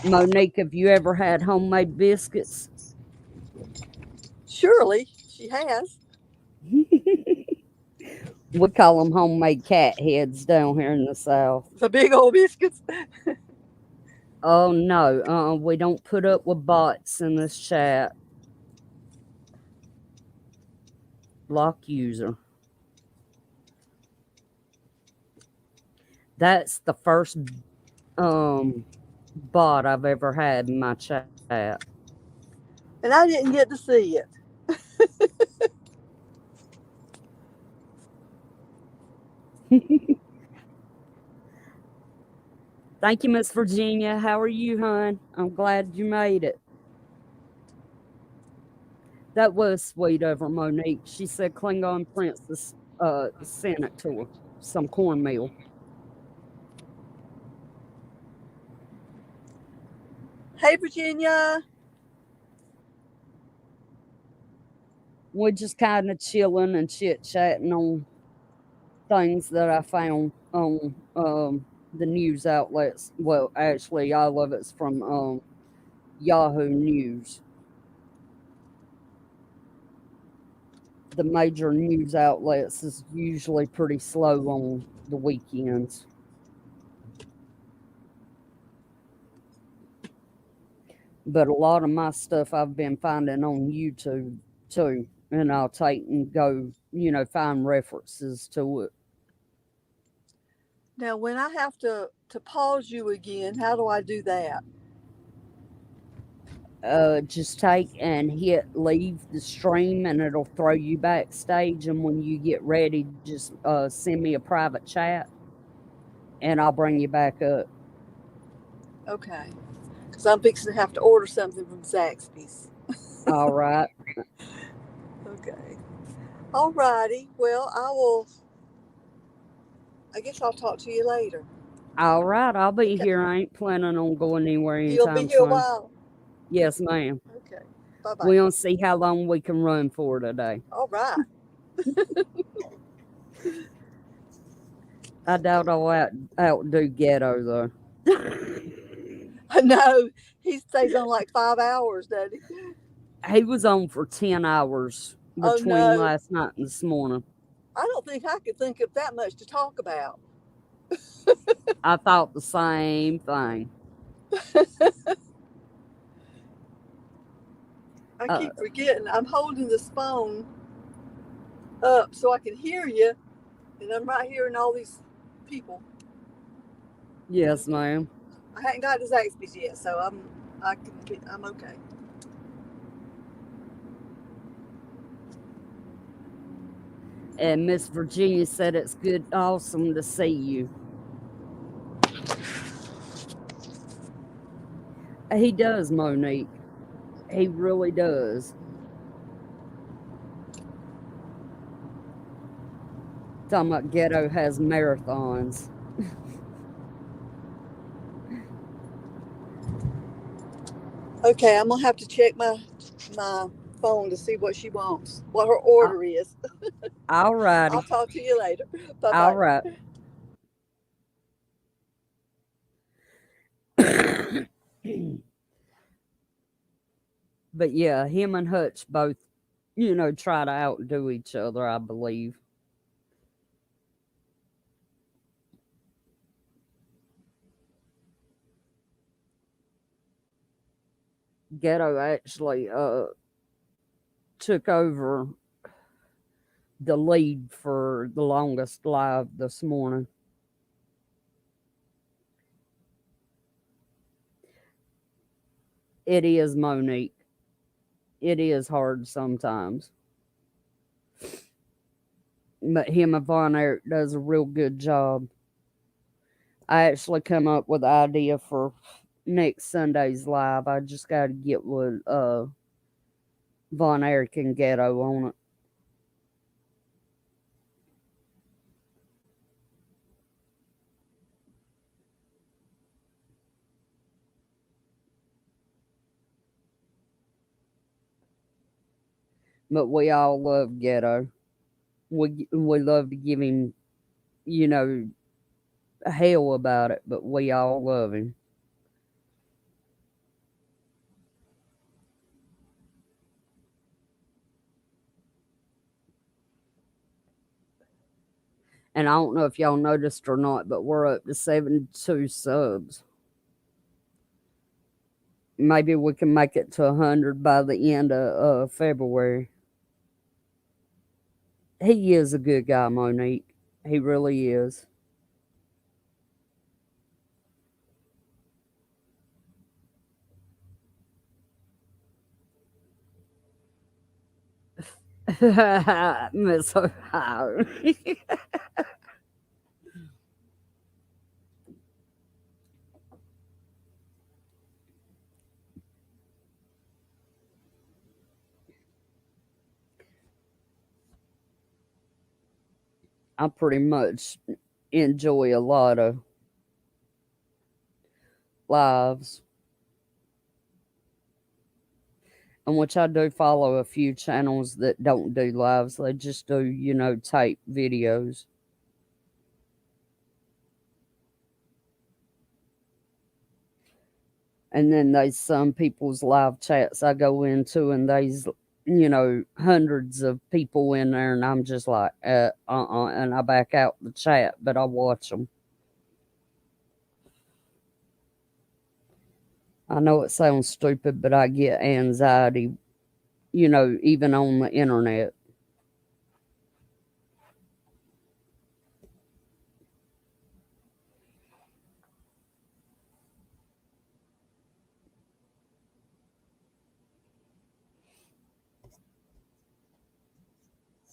Monique, have you ever had homemade biscuits? Surely she has We call them homemade cat heads down here in the South. the big old biscuits. Oh no, we don't put up with bots in this chat. Block user. That's the first bot I've ever had in my chat. And I didn't get to see it. Thank you, Miss Virginia. How are you, hon? I'm glad you made it. That was sweet of her, Monique. She said Klingon Princess sent it to her. Some cornmeal. Hey, Virginia. We're just kind of chilling and chit chatting on things that I found on the news outlets. Well, actually, all of it's from Yahoo News. The major news outlets is usually pretty slow on the weekends. But a lot of my stuff I've been finding on YouTube too. And I'll take and go, find references to it. Now, when I have to pause you again, how do I do that? Just take and hit leave the stream and it'll throw you backstage. And when you get ready, just send me a private chat and I'll bring you back up. Okay. Because I'm fixing to have to order something from Zaxby's. All right. Okay. All righty. Well, I guess I'll talk to you later. All right. I'll be Okay. here. I ain't planning on going anywhere You'll be anytime here a soon. while. Yes, ma'am. Okay. Bye bye. We'll see how long we can run for today. All right. I doubt I'll outdo Ghetto, though. I know. He stays on like 5 hours, doesn't he? He was on for 10 hours Oh between no. last night and this morning. I don't think I could think of that much to talk about. I thought the same thing. I keep forgetting. I'm holding this phone up so I can hear you, and I'm right hearing all these people. Yes, ma'am. I hadn't got to Zaxby's yet, so I'm okay. And Miss Virginia said it's good, awesome to see you. He does, Monique. He really does. Talking about Ghetto has marathons. Okay, I'm gonna have to check my phone to see what she wants, what her order is. All righty. I'll talk to you later. Bye All bye. right. But yeah, him and Hutch both, try to outdo each other, I believe. Ghetto actually took over the lead for the longest live this morning. It is, Monique. It is hard sometimes. But him and Von Erich does a real good job. I actually come up with the idea for next Sunday's live. I just got to get with Von Erich and Ghetto on it. But we all love Ghetto. We love to give him, hell about it, but we all love him. And I don't know if y'all noticed or not, but we're up to 72 subs. Maybe we can make it to 100 by the end of February. He is a good guy, Monique. He really is. Miss Ohio. I pretty much enjoy a lot of lives. And which I do follow a few channels that don't do lives. They just do, tape videos. And then there's some people's live chats I go into, and there's, hundreds of people in there, and I'm just like, and I back out the chat, but I watch them. I know it sounds stupid, but I get anxiety, even on the internet.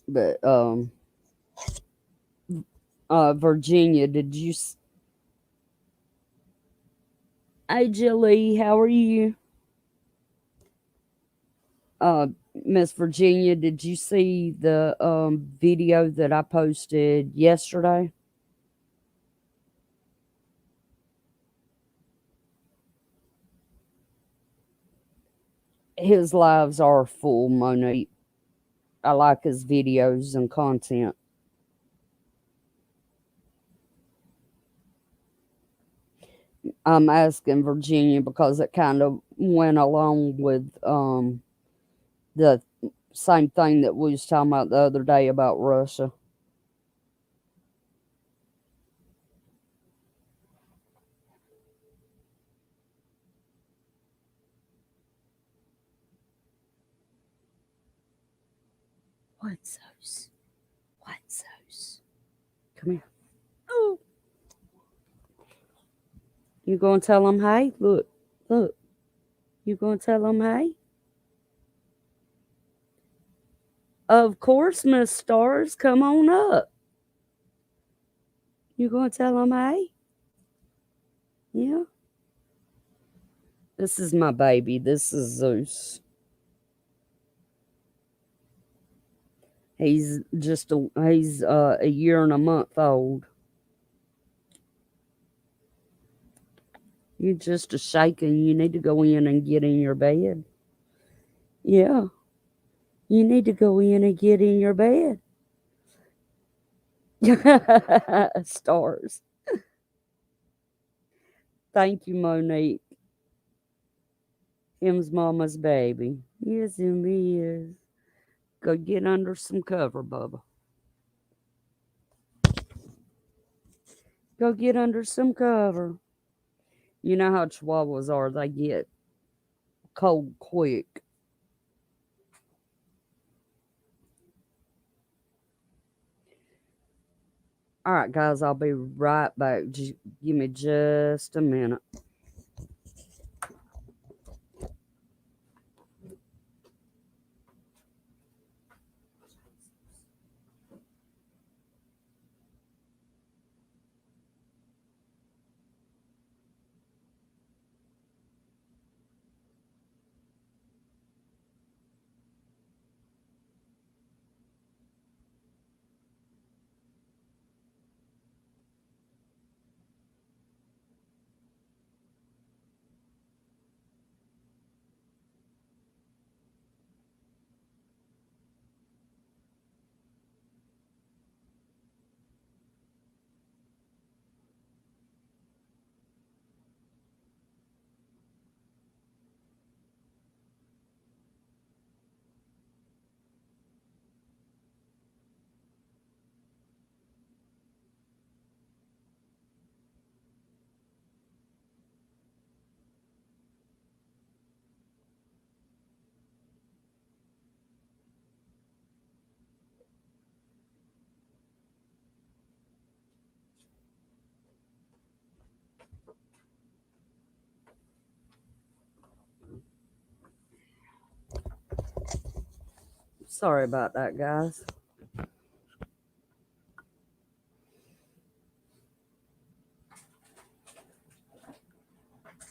But Virginia, did you? Hey, Julie, how are you? Uh, Miss Virginia, did you see the video that I posted yesterday? His lives are full, Monique. I like his videos and content. I'm asking Virginia because it kind of went along with the same thing that we was talking about the other day about Russia. What's those? What's those? Come here. Oh, you gonna tell them hey? Look, look. You gonna tell them hey? Of course, Miss Stars. Come on up. You gonna tell them hey? Yeah. This is my baby. This is Zeus. He's a year and a month old. You're just a shaking. You need to go in and get in your bed. Yeah. You need to go in and get in your bed. Stars. Thank you, Monique. Him's mama's baby. Yes, him is. Go get under some cover, Bubba. Go get under some cover. You know how chihuahuas are. They get cold quick. All right, guys, I'll be right back. Just give me just a minute. Sorry about that, guys.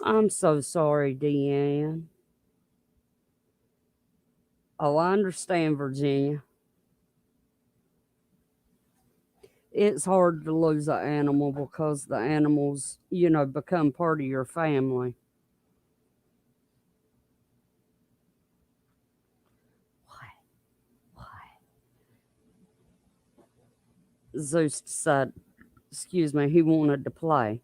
I'm so sorry, Deanne. Oh, I understand, Virginia. It's hard to lose an animal because the animals, become part of your family. Why? Zeus decided, excuse me, he wanted to play.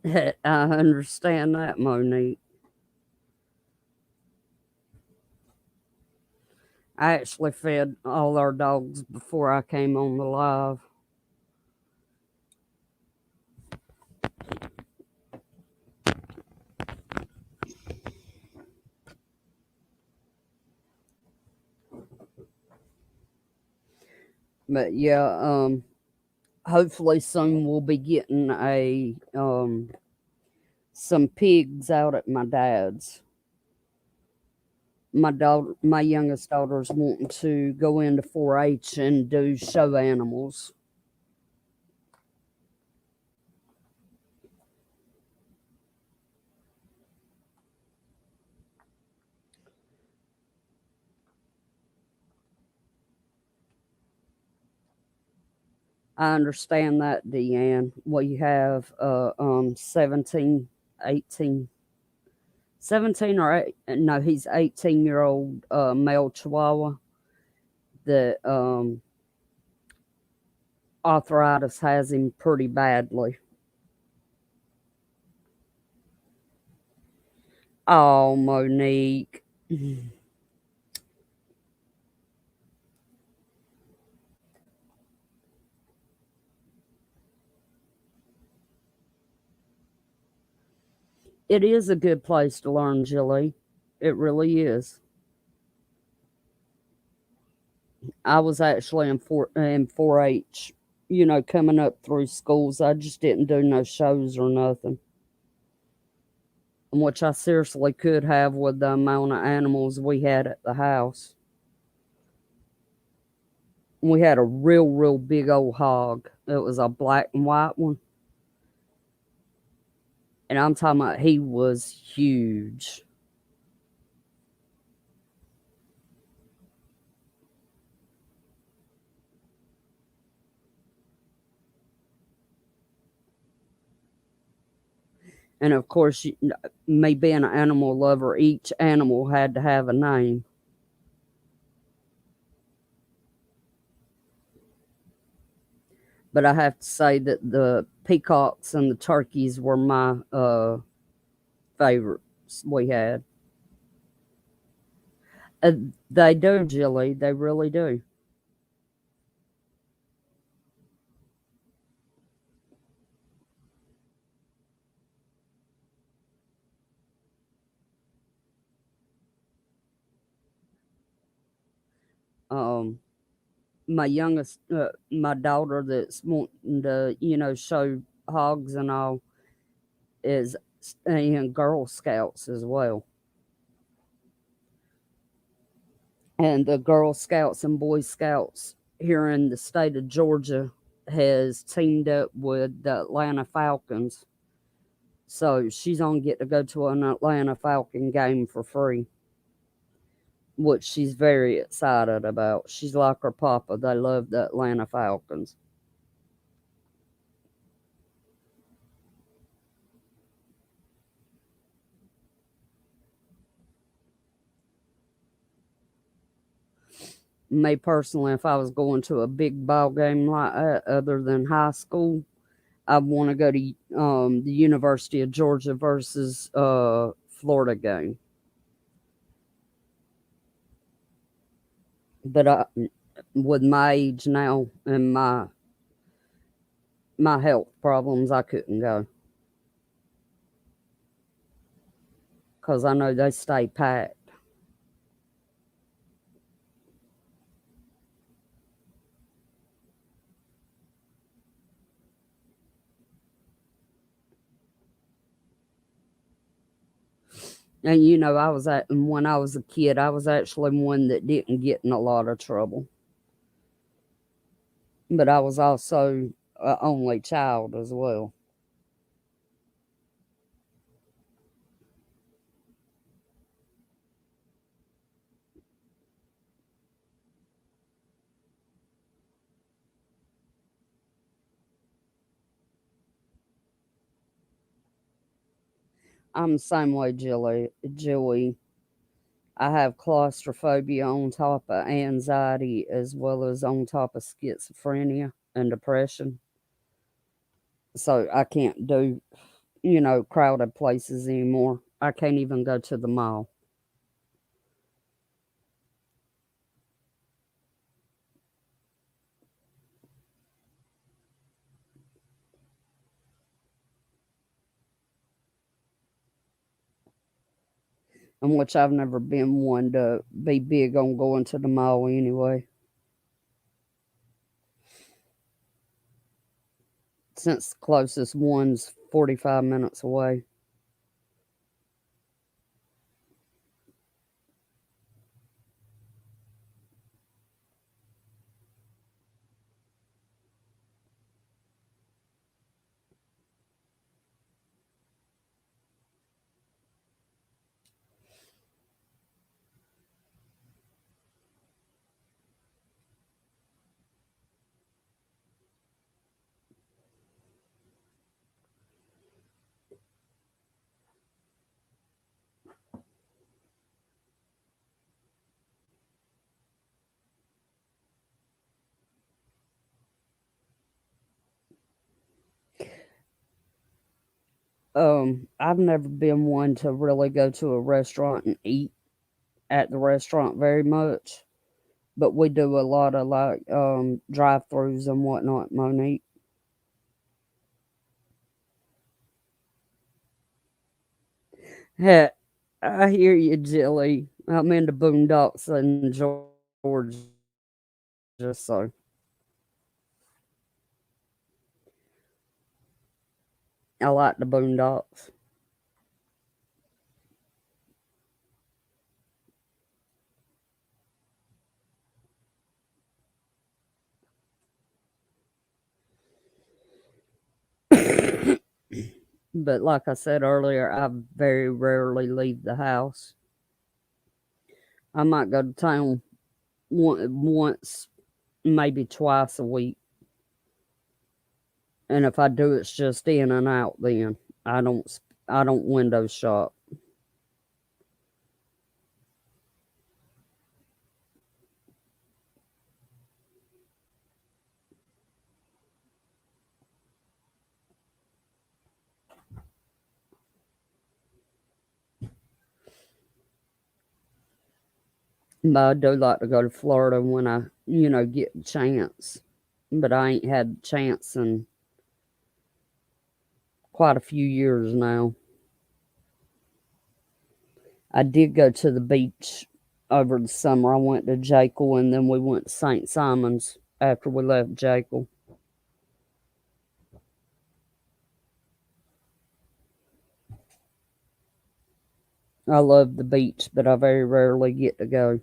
I understand that, Monique. I actually fed all our dogs before I came on the live. But yeah, hopefully soon we'll be getting some pigs out at my dad's. My youngest daughter's wanting to go into 4-H and do show animals. I understand that, Deanne. We have 17, 18, 17 or 8, no, he's 18-year-old male Chihuahua that arthritis has him pretty badly. Oh, Monique. It is a good place to learn, Jilly. It really is. I was actually in 4-H, coming up through schools. I just didn't do no shows or nothing. Which I seriously could have with the amount of animals we had at the house. We had a real, real big old hog. It was a black and white one. And I'm talking about he was huge. And of course, me being an animal lover, each animal had to have a name. But I have to say that the peacocks and the turkeys were my favorites we had. Uh, they do, Jilly. They really do. Um, my daughter that's wanting to, show hogs and all is in Girl Scouts as well. And the Girl Scouts and Boy Scouts here in the state of Georgia has teamed up with the Atlanta Falcons. So she's on get to go to an Atlanta Falcon game for free, which she's very excited about. She's like her papa. They love the Atlanta Falcons. Me personally, if I was going to a big ball game like that, other than high school, I want to go to the University of Georgia versus Florida game. But with my age now and my health problems, I couldn't go because I know they stay packed. And I was at when I was a kid, I was actually one that didn't get in a lot of trouble. But I was also an only child as well. I'm the same way, Joey. I have claustrophobia on top of anxiety as well as on top of schizophrenia and depression. So I can't do, crowded places anymore. I can't even go to the mall. And which I've never been one to be big on going to the mall anyway. since the closest one's 45 minutes away. I've never been one to really go to a restaurant and eat at the restaurant very much, but we do a lot of like drive-throughs and whatnot, Monique. Heck, I hear you, Jilly. I'm in the boondocks in Georgia, so I like the boondocks. But like I said earlier, I very rarely leave the house. I might go to town once, maybe twice a week, and if I do, it's just in and out. Then I don't window shop. But I do like to go to Florida when I, get the chance. But I ain't had the chance in quite a few years now. I did go to the beach over the summer. I went to Jekyll and then we went to St. Simon's after we left Jekyll. I love the beach, but I very rarely get to go.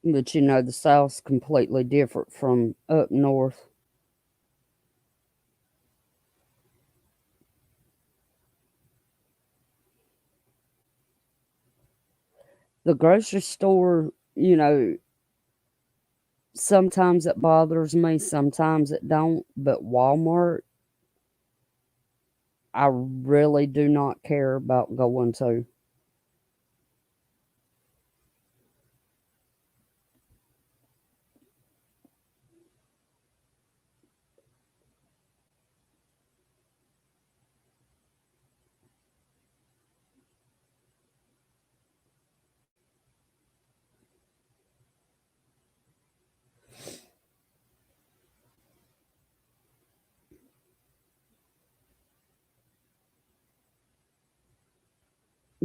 But the South's completely different from up north. The grocery store, sometimes it bothers me, sometimes it don't. But Walmart, I really do not care about going to.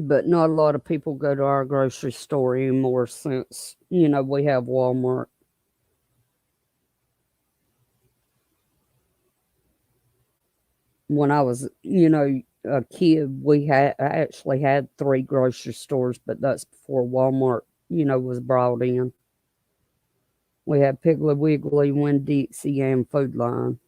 But not a lot of people go to our grocery store anymore since, we have Walmart. When I was, a kid, I actually had three grocery stores, but that's before Walmart, was brought in. We had Piggly Wiggly, Winn Dixie, and Food Line.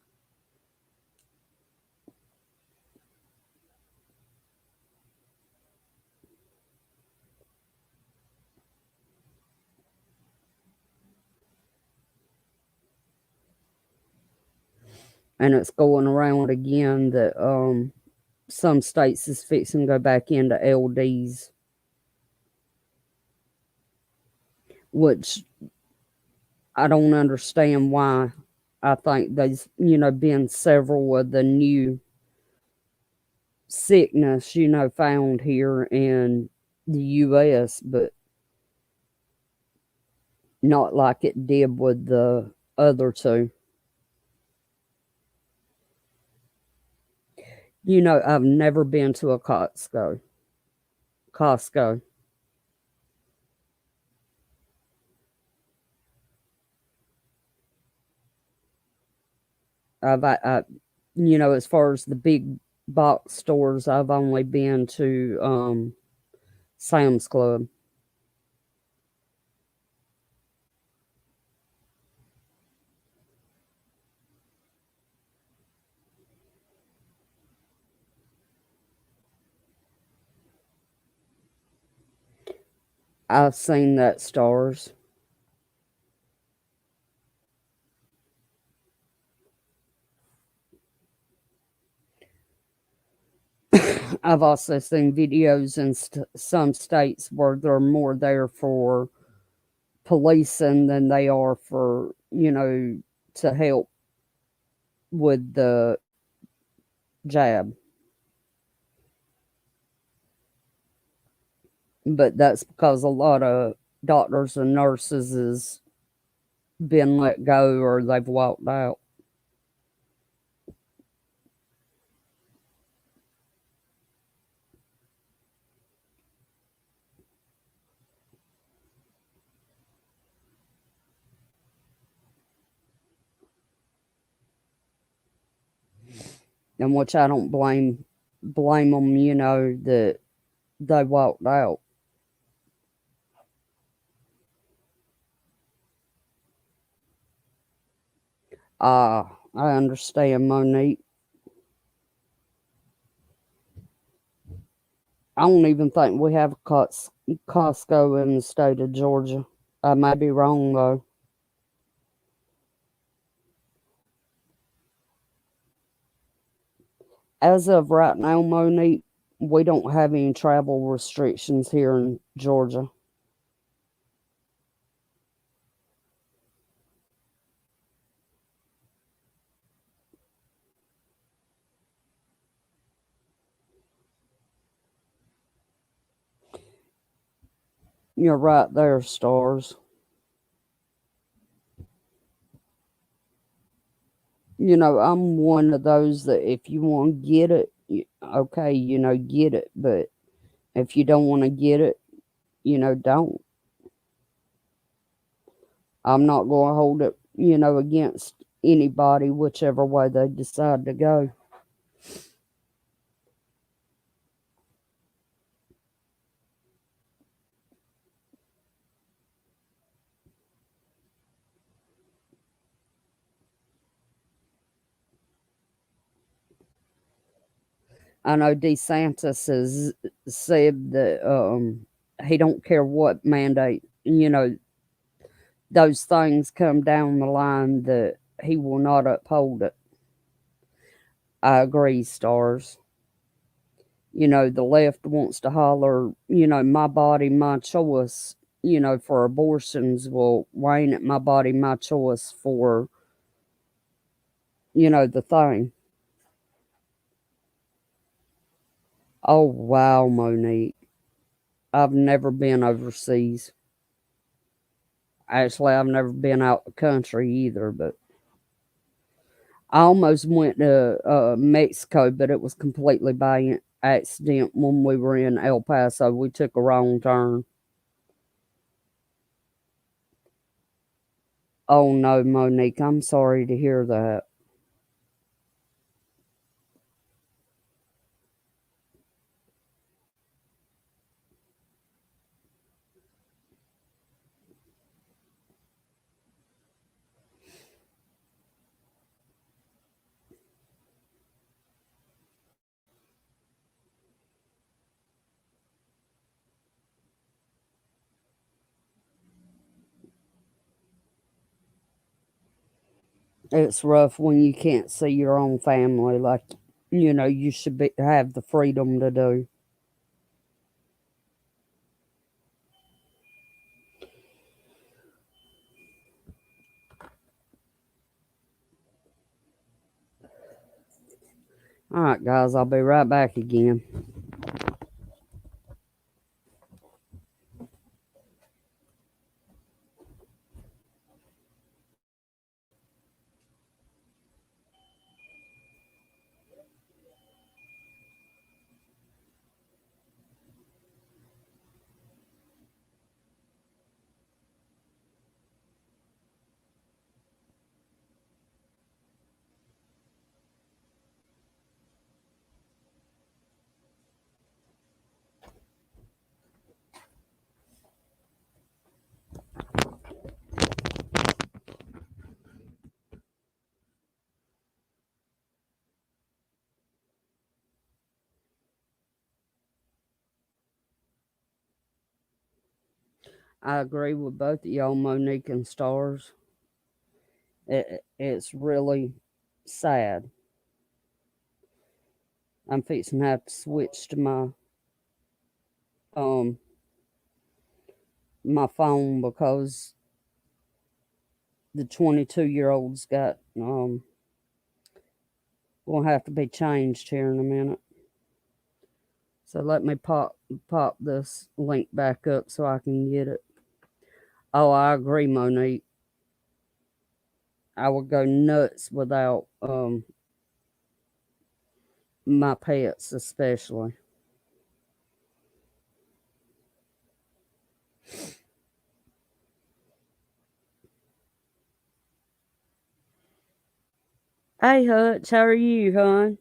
And it's going around again that some states is fixing to go back into LDs, which I don't understand why. I think there's, been several of the new sickness, found here in the US, but not like it did with the other two. I've never been to a Costco. Costco. As far as the big box stores, I've only been to Sam's Club. I've seen that stars. I've also seen videos in some states where they're more there for policing than they are for, to help with the jab. But that's because a lot of doctors and nurses has been let go or they've walked out. And which I don't blame them, that they walked out. I understand, Monique. I don't even think we have a Costco in the state of Georgia. I may be wrong though. As of right now, Monique, we don't have any travel restrictions here in Georgia. You're right there, Stars. I'm one of those that if you want to get it, okay, get it. But if you don't want to get it, don't. I'm not going to hold it, against anybody, whichever way they decide to go. I know DeSantis has said that he don't care what mandate, those things come down the line that he will not uphold it. I agree, Stars. The left wants to holler, my body, my choice, for abortions. Well, why ain't it my body, my choice for, the thing? Oh, wow, Monique. I've never been overseas. Actually, I've never been out the country either, but I almost went to Mexico, but it was completely by accident when we were in El Paso. We took a wrong turn. Oh no, Monique, I'm sorry to hear that. It's rough when you can't see your own family like you should have the freedom to do. All right, guys, I'll be right back again. I agree with both of y'all, Monique and Stars. It's really sad. I'm fixing to have to switch to um my phone because the 22-year-old's got will have to be changed here in a minute. So let me pop this link back up so I can get it. Oh, I agree, Monique. I would go nuts without my pets, especially. Hey, Hutch, how are you, hon?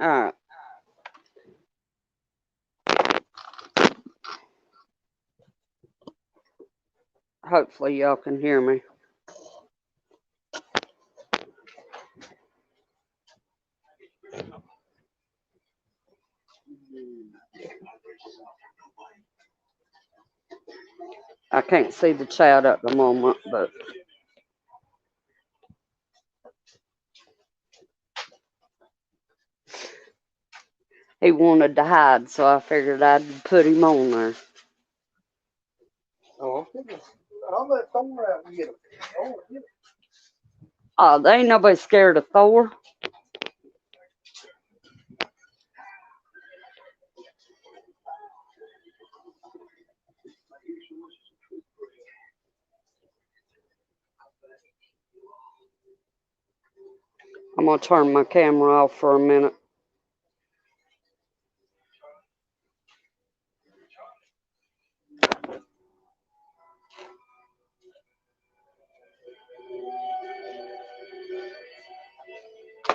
All right. Hopefully, y'all can hear me. I can't see the chat at the moment, but he wanted to hide, so I figured I'd put him on there. Oh, I'll let Thor out and get him. Oh, there ain't nobody scared of Thor. I'm gonna turn my camera off for a minute.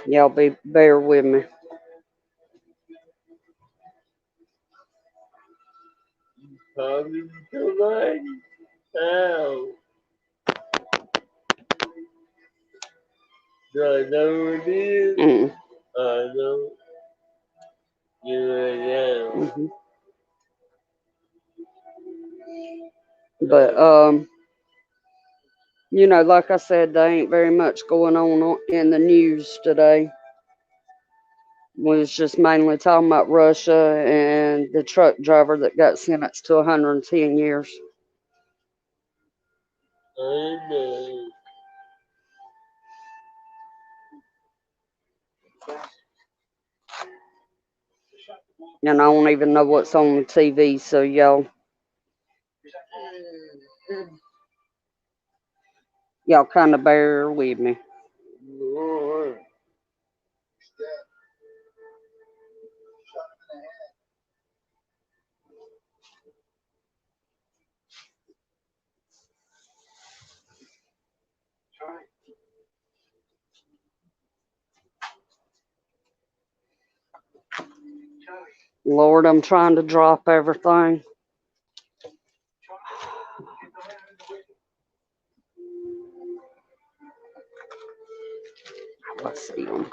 Y'all bear with me. Talking to my house. Do I know what it is? I know. You know. Mm-hmm. But you know, like I said, there ain't very much going on in the news today. We was just mainly talking about Russia and the truck driver that got sentenced to 110 years. I know. And I don't even know what's on the TV, so y'all kind of bear with me. Lord. Lord, I'm trying to drop everything. Let's see 'em.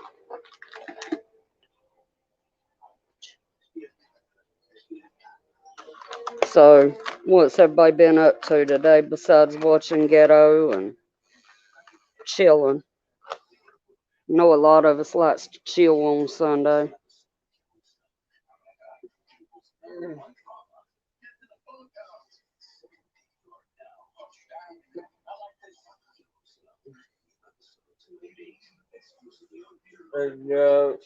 So, what's everybody been up to today besides watching Ghetto and chilling? I know a lot of us likes to chill on Sunday. I know.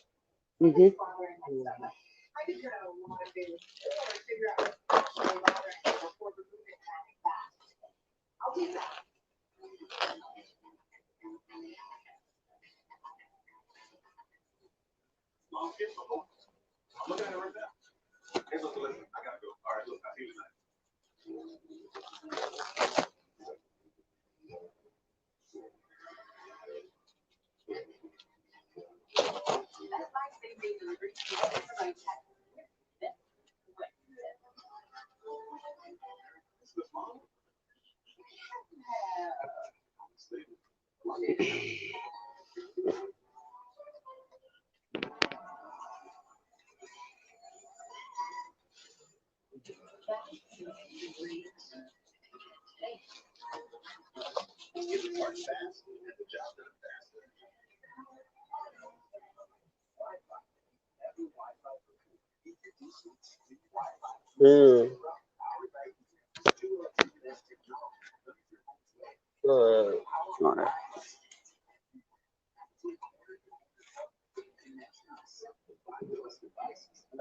hmm Mm. Uh,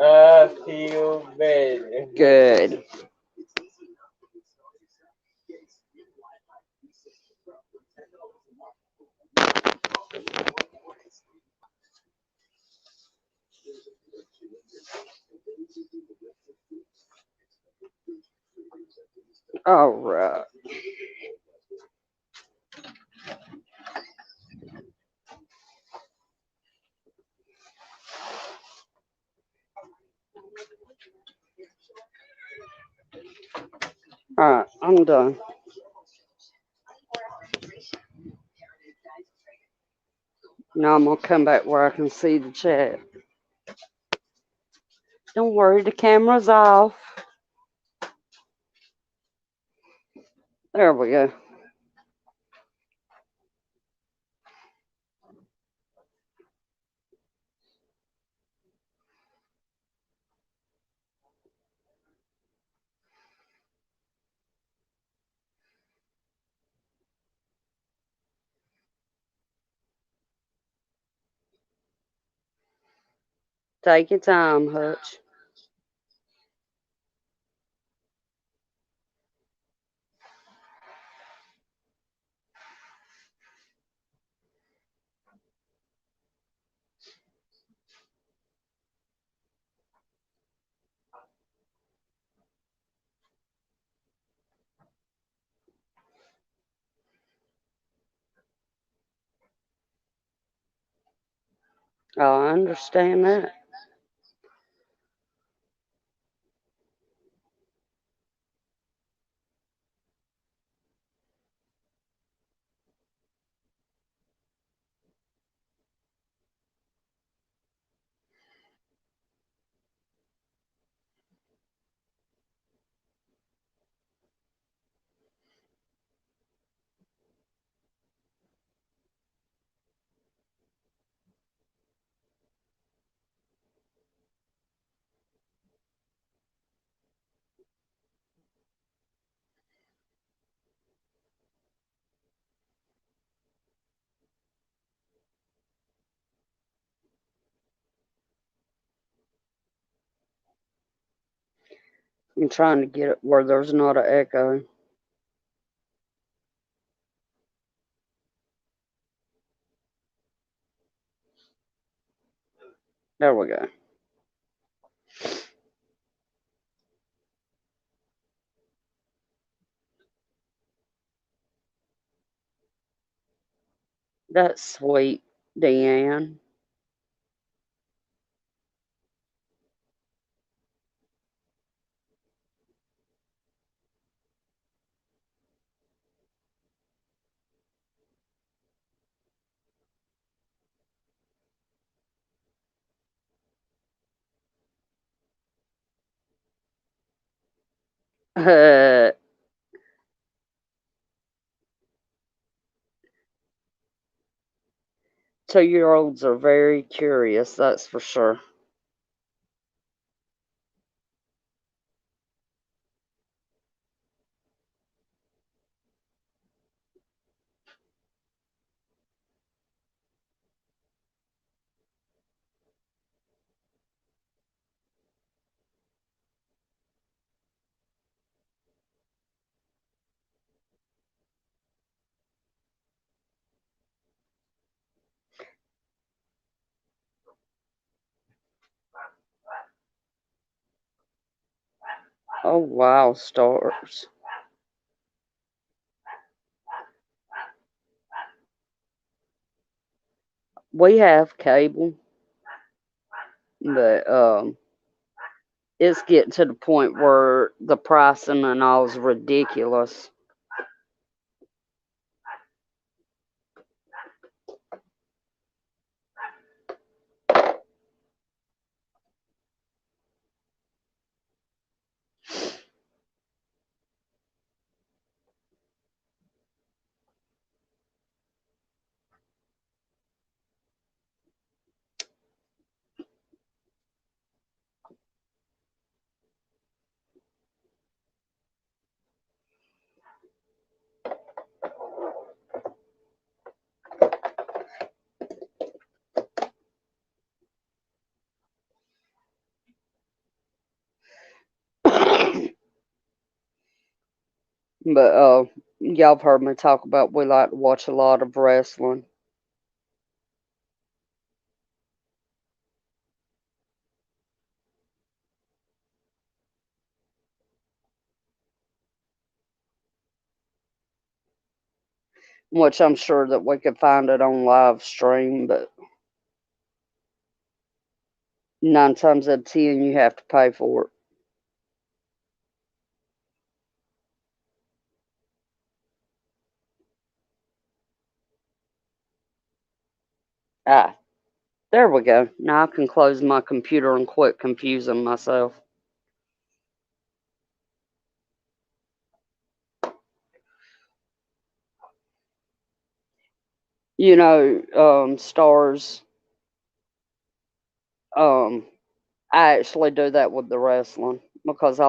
I feel better. Good. All right. All right, I'm done. Now I'm gonna come back where I can see the chat. Don't worry, the camera's off. There we go. Take your time, Hutch. Oh, I understand that. I'm trying to get it where there's not an echo. There we go. That's sweet, Deanne. Uh, 2-year-olds are very curious, that's for sure. Oh, wow, stars. We have cable, but it's getting to the point where the pricing and all is ridiculous. But y'all have heard me talk about we like to watch a lot of wrestling. Which I'm sure that we could find it on live stream, but 9 times out of 10 you have to pay for it. Ah, there we go. Now I can close my computer and quit confusing myself. You know, stars, um, I actually do that with the wrestling because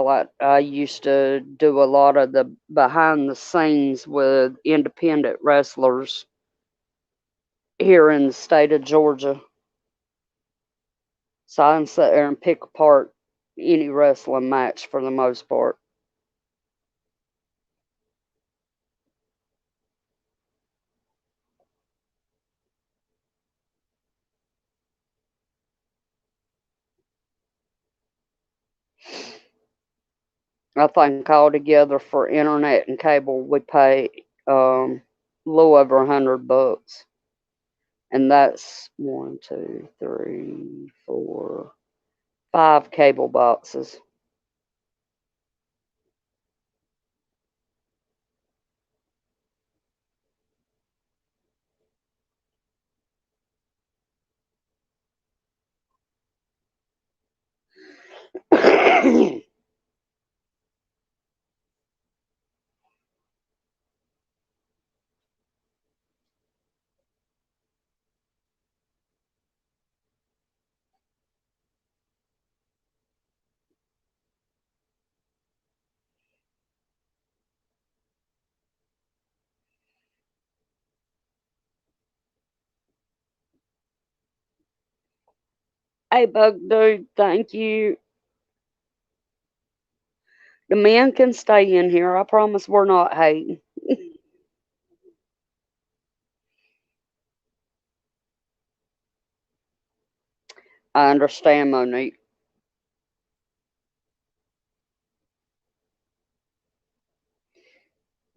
I used to do a lot of the behind the scenes with independent wrestlers here in the state of Georgia. So I can sit there and pick apart any wrestling match for the most part. I think altogether for internet and cable we pay a little over $100, and that's 5 cable boxes. Hey, Bug Dude, thank you. The men can stay in here. I promise we're not hating. I understand, Monique.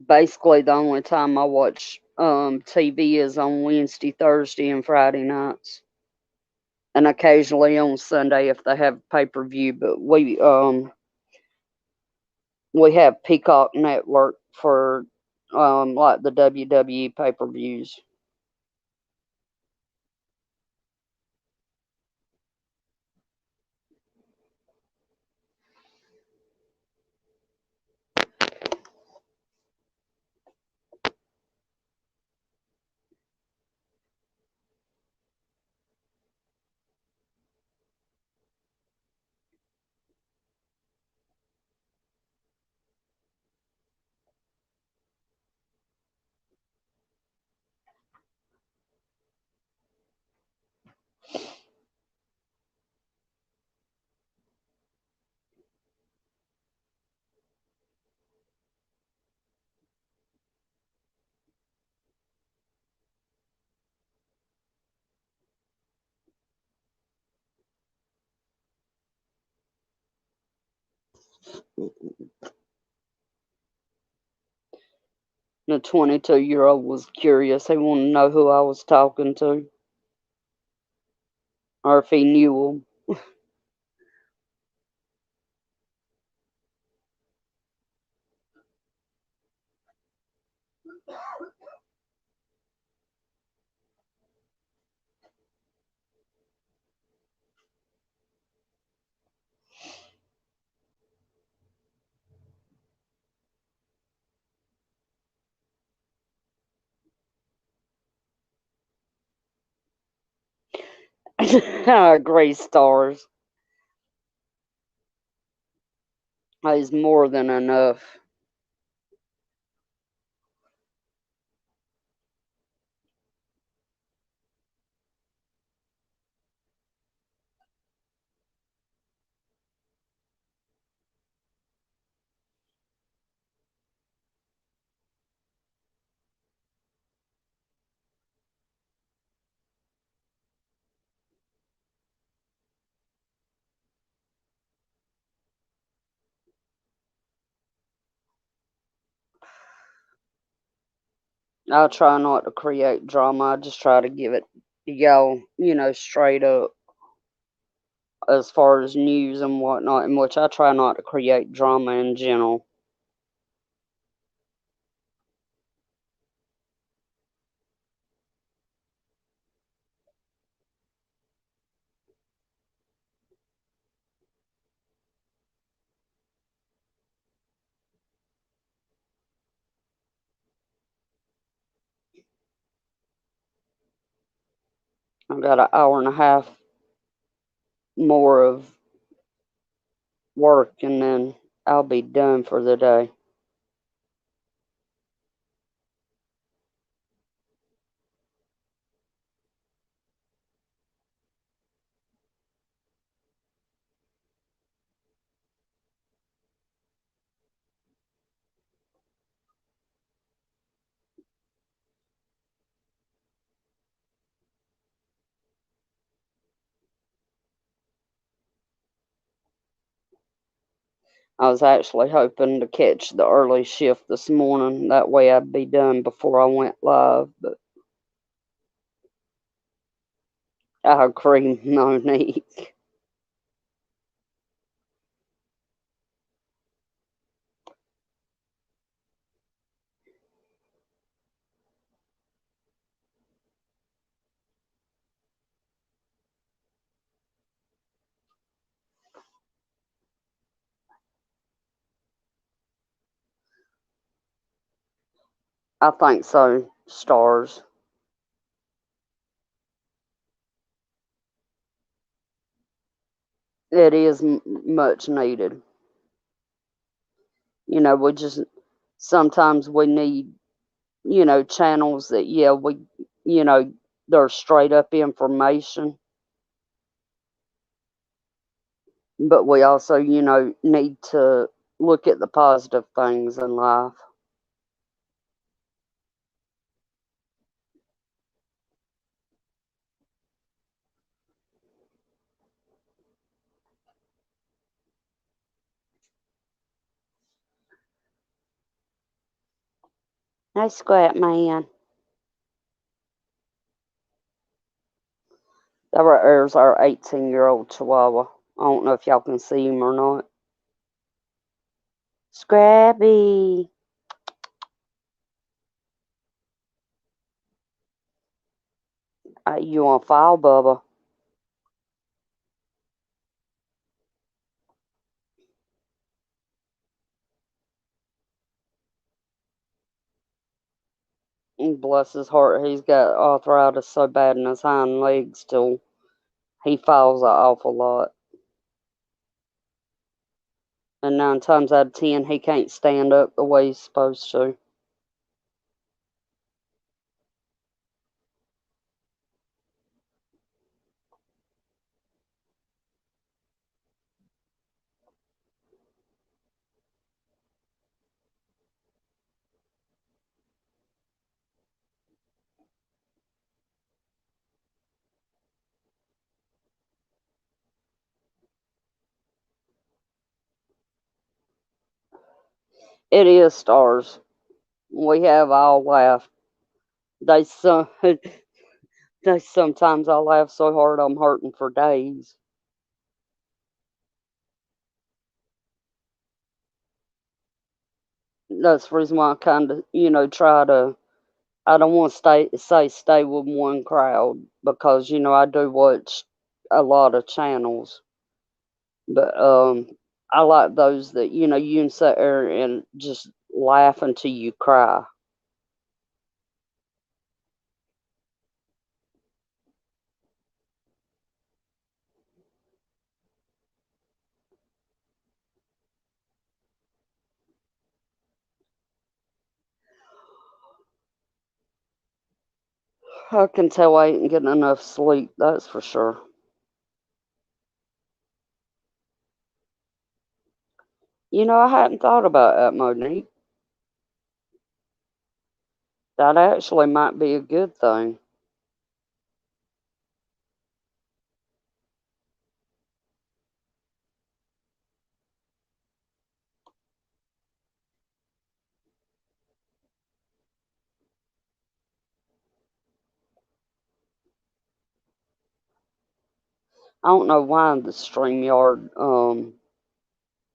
Basically, the only time I watch TV is on Wednesday, Thursday, and Friday nights, and occasionally on Sunday if they have pay-per-view. But we have Peacock Network for like the WWE pay-per-views. The 22-year-old was curious. He wanted to know who I was talking to, or if he knew him. I agree, Stars. He's more than enough. I try not to create drama. I just try to give it to y'all, straight up as far as news and whatnot, in which I try not to create drama in general. I've got an hour and a half more of work and then I'll be done for the day. I was actually hoping to catch the early shift this morning. That way I'd be done before I went live, but I agree, Monique. I think so, Stars. It is much needed. We just sometimes we need, channels that, yeah, they're straight up information, but we also, need to look at the positive things in life. Hey, Scrap Man. That right there's our 18-year-old Chihuahua. I don't know if y'all can see him or not. Scrappy. You on file, Bubba? Bless his heart, he's got arthritis so bad in his hind legs till he falls an awful lot. And 9 times out of 10, he can't stand up the way he's supposed to. It is stars. We have all laughed. They some they sometimes I laugh so hard I'm hurting for days. That's the reason why I kind of try to. I don't want to stay with one crowd because I do watch a lot of channels, but I like those that you can sit there and just laugh until you cry. I can tell I ain't getting enough sleep, that's for sure. I hadn't thought about that, Monique. That actually might be a good thing. I don't know why the StreamYard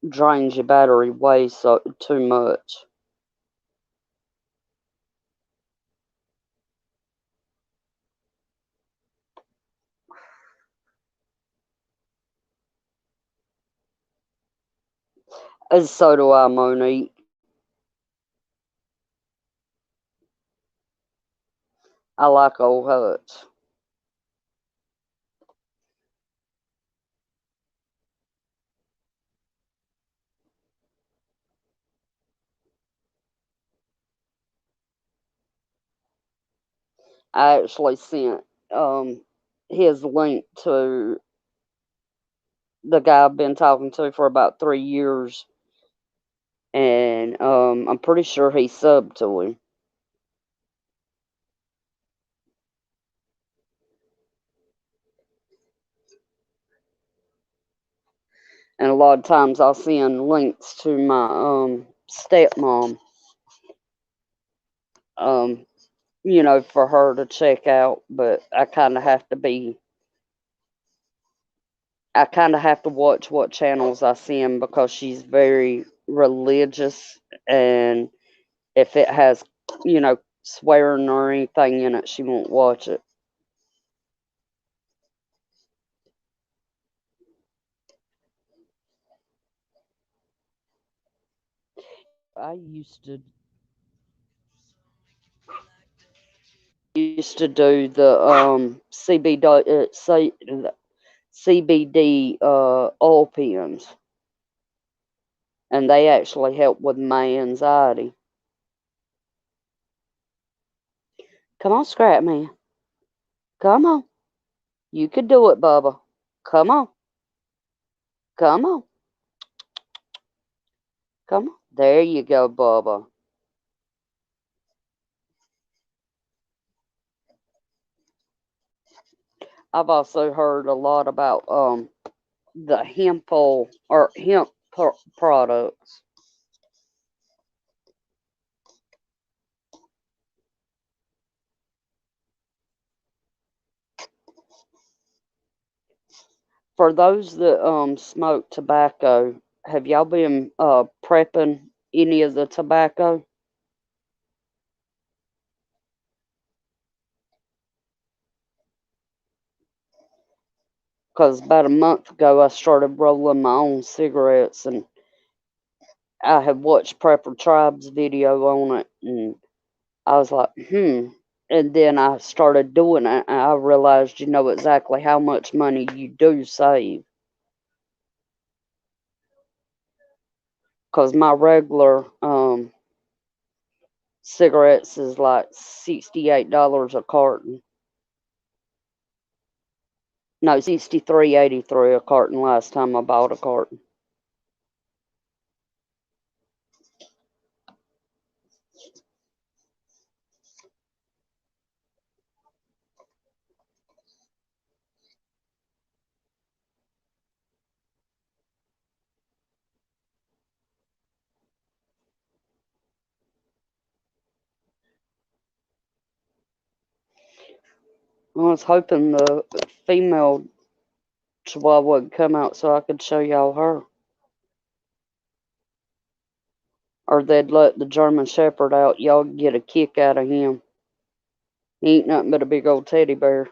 drains your battery way so too much. And so do I, Monique. I like old huts. I actually sent his link to the guy I've been talking to for about 3 years, and I'm pretty sure he subbed to him. And a lot of times I'll send links to my stepmom, um, for her to check out. But I kind of have to watch what channels I send because she's very religious, and if it has, swearing or anything in it, she won't watch it. I used to do the CBD oil pens, and they actually help with my anxiety. Come on, Scrap Man. Come on. You could do it, Bubba. Come on. Come on. Come on. There you go, Bubba. I've also heard a lot about the hemp oil or products. For those that smoke tobacco, have y'all been prepping any of the tobacco? Because about a month ago, I started rolling my own cigarettes, and I had watched Prepper Tribe's video on it, and I was like, And then I started doing it, and I realized, exactly how much money you do save. Because my regular cigarettes is like $68 a carton. No, 63.83 a carton last time I bought a carton. I was hoping the female chihuahua would come out so I could show y'all her. Or they'd let the German Shepherd out. Y'all get a kick out of him. He ain't nothing but a big old teddy bear.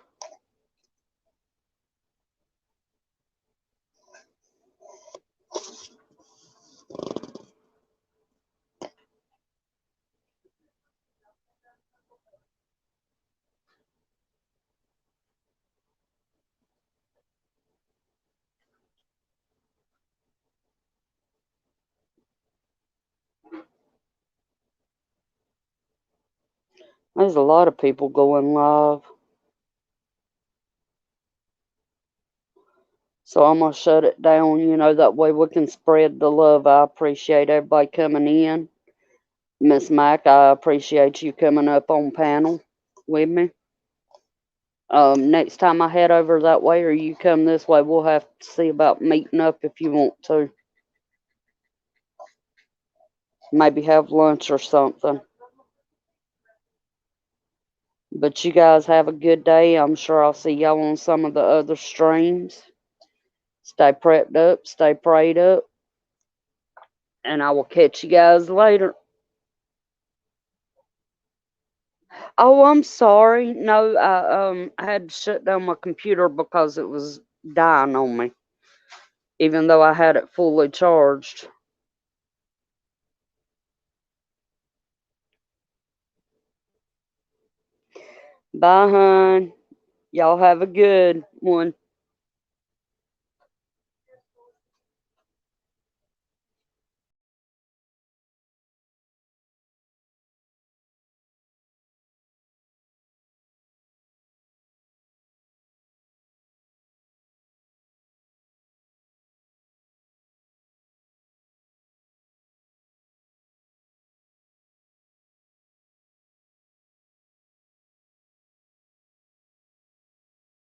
There's a lot of people going live. So I'm going to shut it down, that way we can spread the love. I appreciate everybody coming in. Miss Mac, I appreciate you coming up on panel with me. Next time I head over that way or you come this way, we'll have to see about meeting up if you want to. Maybe have lunch or something. But you guys have a good day. I'm sure I'll see y'all on some of the other streams. Stay prepped up, stay prayed up, and I will catch you guys later. Oh, I'm sorry. No, I had to shut down my computer because it was dying on me, even though I had it fully charged. Bye, hon. Y'all have a good one.